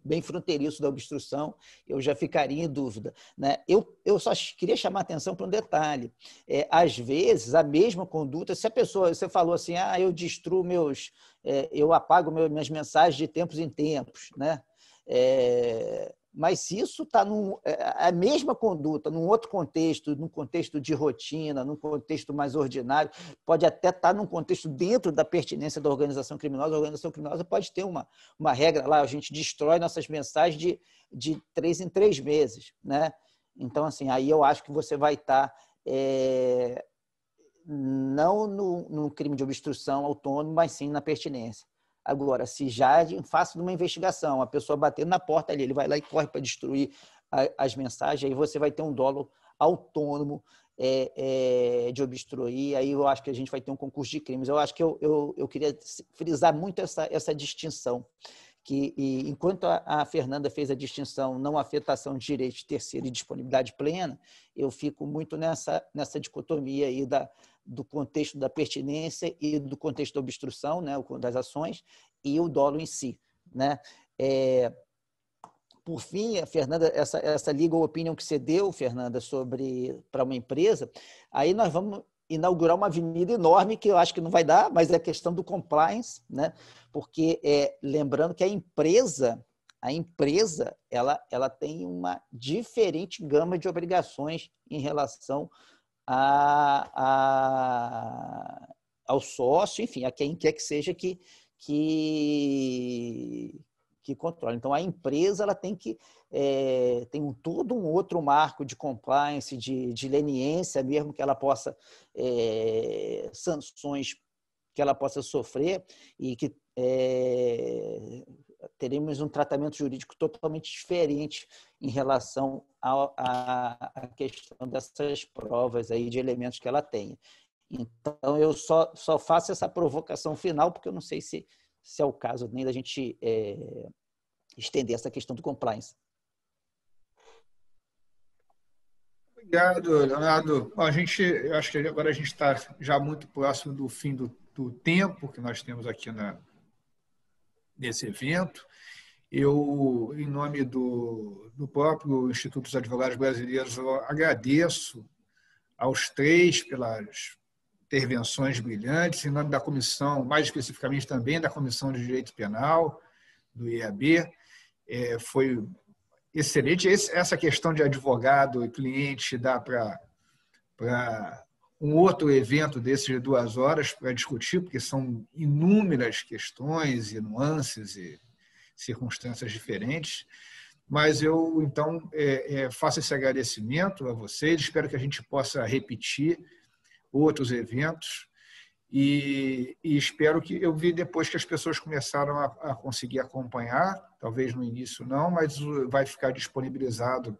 bem fronteiriço da obstrução, eu já ficaria em dúvida. Né? Eu só queria chamar a atenção para um detalhe. Às vezes, a mesma conduta, se a pessoa, você falou assim, eu destruo eu apago minhas mensagens de tempos em tempos, né? Mas se isso está a mesma conduta, num outro contexto, num contexto de rotina, num contexto mais ordinário, pode até estar num contexto dentro da pertinência da organização criminosa. A organização criminosa pode ter uma regra lá, a gente destrói nossas mensagens de 3 em 3 meses. Né? Então, assim, aí eu acho que você vai estar não no crime de obstrução autônomo, mas sim na pertinência. Agora, se já em face de uma investigação, a pessoa batendo na porta ali, ele vai lá e corre para destruir as mensagens, aí você vai ter um dolo autônomo de obstruir, aí eu acho que a gente vai ter um concurso de crimes. Eu acho que eu queria frisar muito essa distinção, que enquanto a Fernanda fez a distinção não afetação de direito de terceiro e disponibilidade plena, eu fico muito nessa dicotomia aí do contexto da pertinência e do contexto da obstrução, né, das ações, e o dolo em si. Né? Por fim, a Fernanda, essa legal opinion que você deu, Fernanda, para uma empresa, aí nós vamos inaugurar uma avenida enorme, que eu acho que não vai dar, mas é a questão do compliance, né? Porque, lembrando que a empresa ela tem uma diferente gama de obrigações em relação ao sócio, enfim, a quem quer que seja que controle. Então, a empresa ela tem que tem todo um outro marco de compliance, de leniência, mesmo que ela possa sanções que ela possa sofrer e que teremos um tratamento jurídico totalmente diferente em relação à questão dessas provas aí de elementos que ela tem. Então, eu só faço essa provocação final, porque eu não sei se é o caso nem da gente estender essa questão do compliance. Obrigado, Leonardo. Bom, eu acho que agora a gente está já muito próximo do fim do tempo que nós temos aqui nesse evento. Eu, em nome do próprio Instituto dos Advogados Brasileiros, eu agradeço aos três pelas intervenções brilhantes, em nome da comissão, mais especificamente também da Comissão de Direito Penal, do IAB. Foi excelente. Essa questão de advogado e cliente dá para um outro evento desses de 2 horas para discutir, porque são inúmeras questões e nuances e circunstâncias diferentes. Mas eu, então, faço esse agradecimento a vocês. Espero que a gente possa repetir outros eventos e espero que eu vi depois que as pessoas começaram a conseguir acompanhar, talvez no início não, mas vai ficar disponibilizado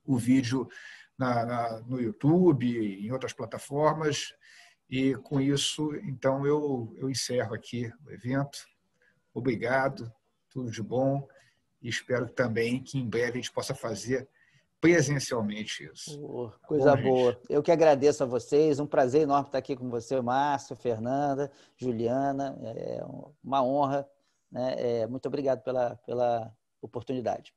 o vídeo no YouTube, em outras plataformas, e com isso, então, eu encerro aqui o evento. Obrigado, tudo de bom, e espero também que em breve a gente possa fazer presencialmente isso. Coisa boa. Eu que agradeço a vocês, um prazer enorme estar aqui com você, Márcio, Fernanda, Juliana, é uma honra, né? Muito obrigado pela oportunidade.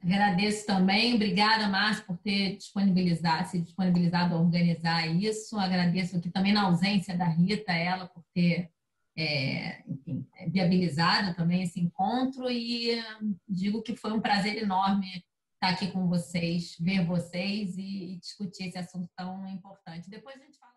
Agradeço também, obrigada, Márcio, por ter se disponibilizado a organizar isso. Agradeço aqui também na ausência da Rita, ela por ter enfim, viabilizado também esse encontro, e digo que foi um prazer enorme estar aqui com vocês, ver vocês e discutir esse assunto tão importante. Depois a gente fala.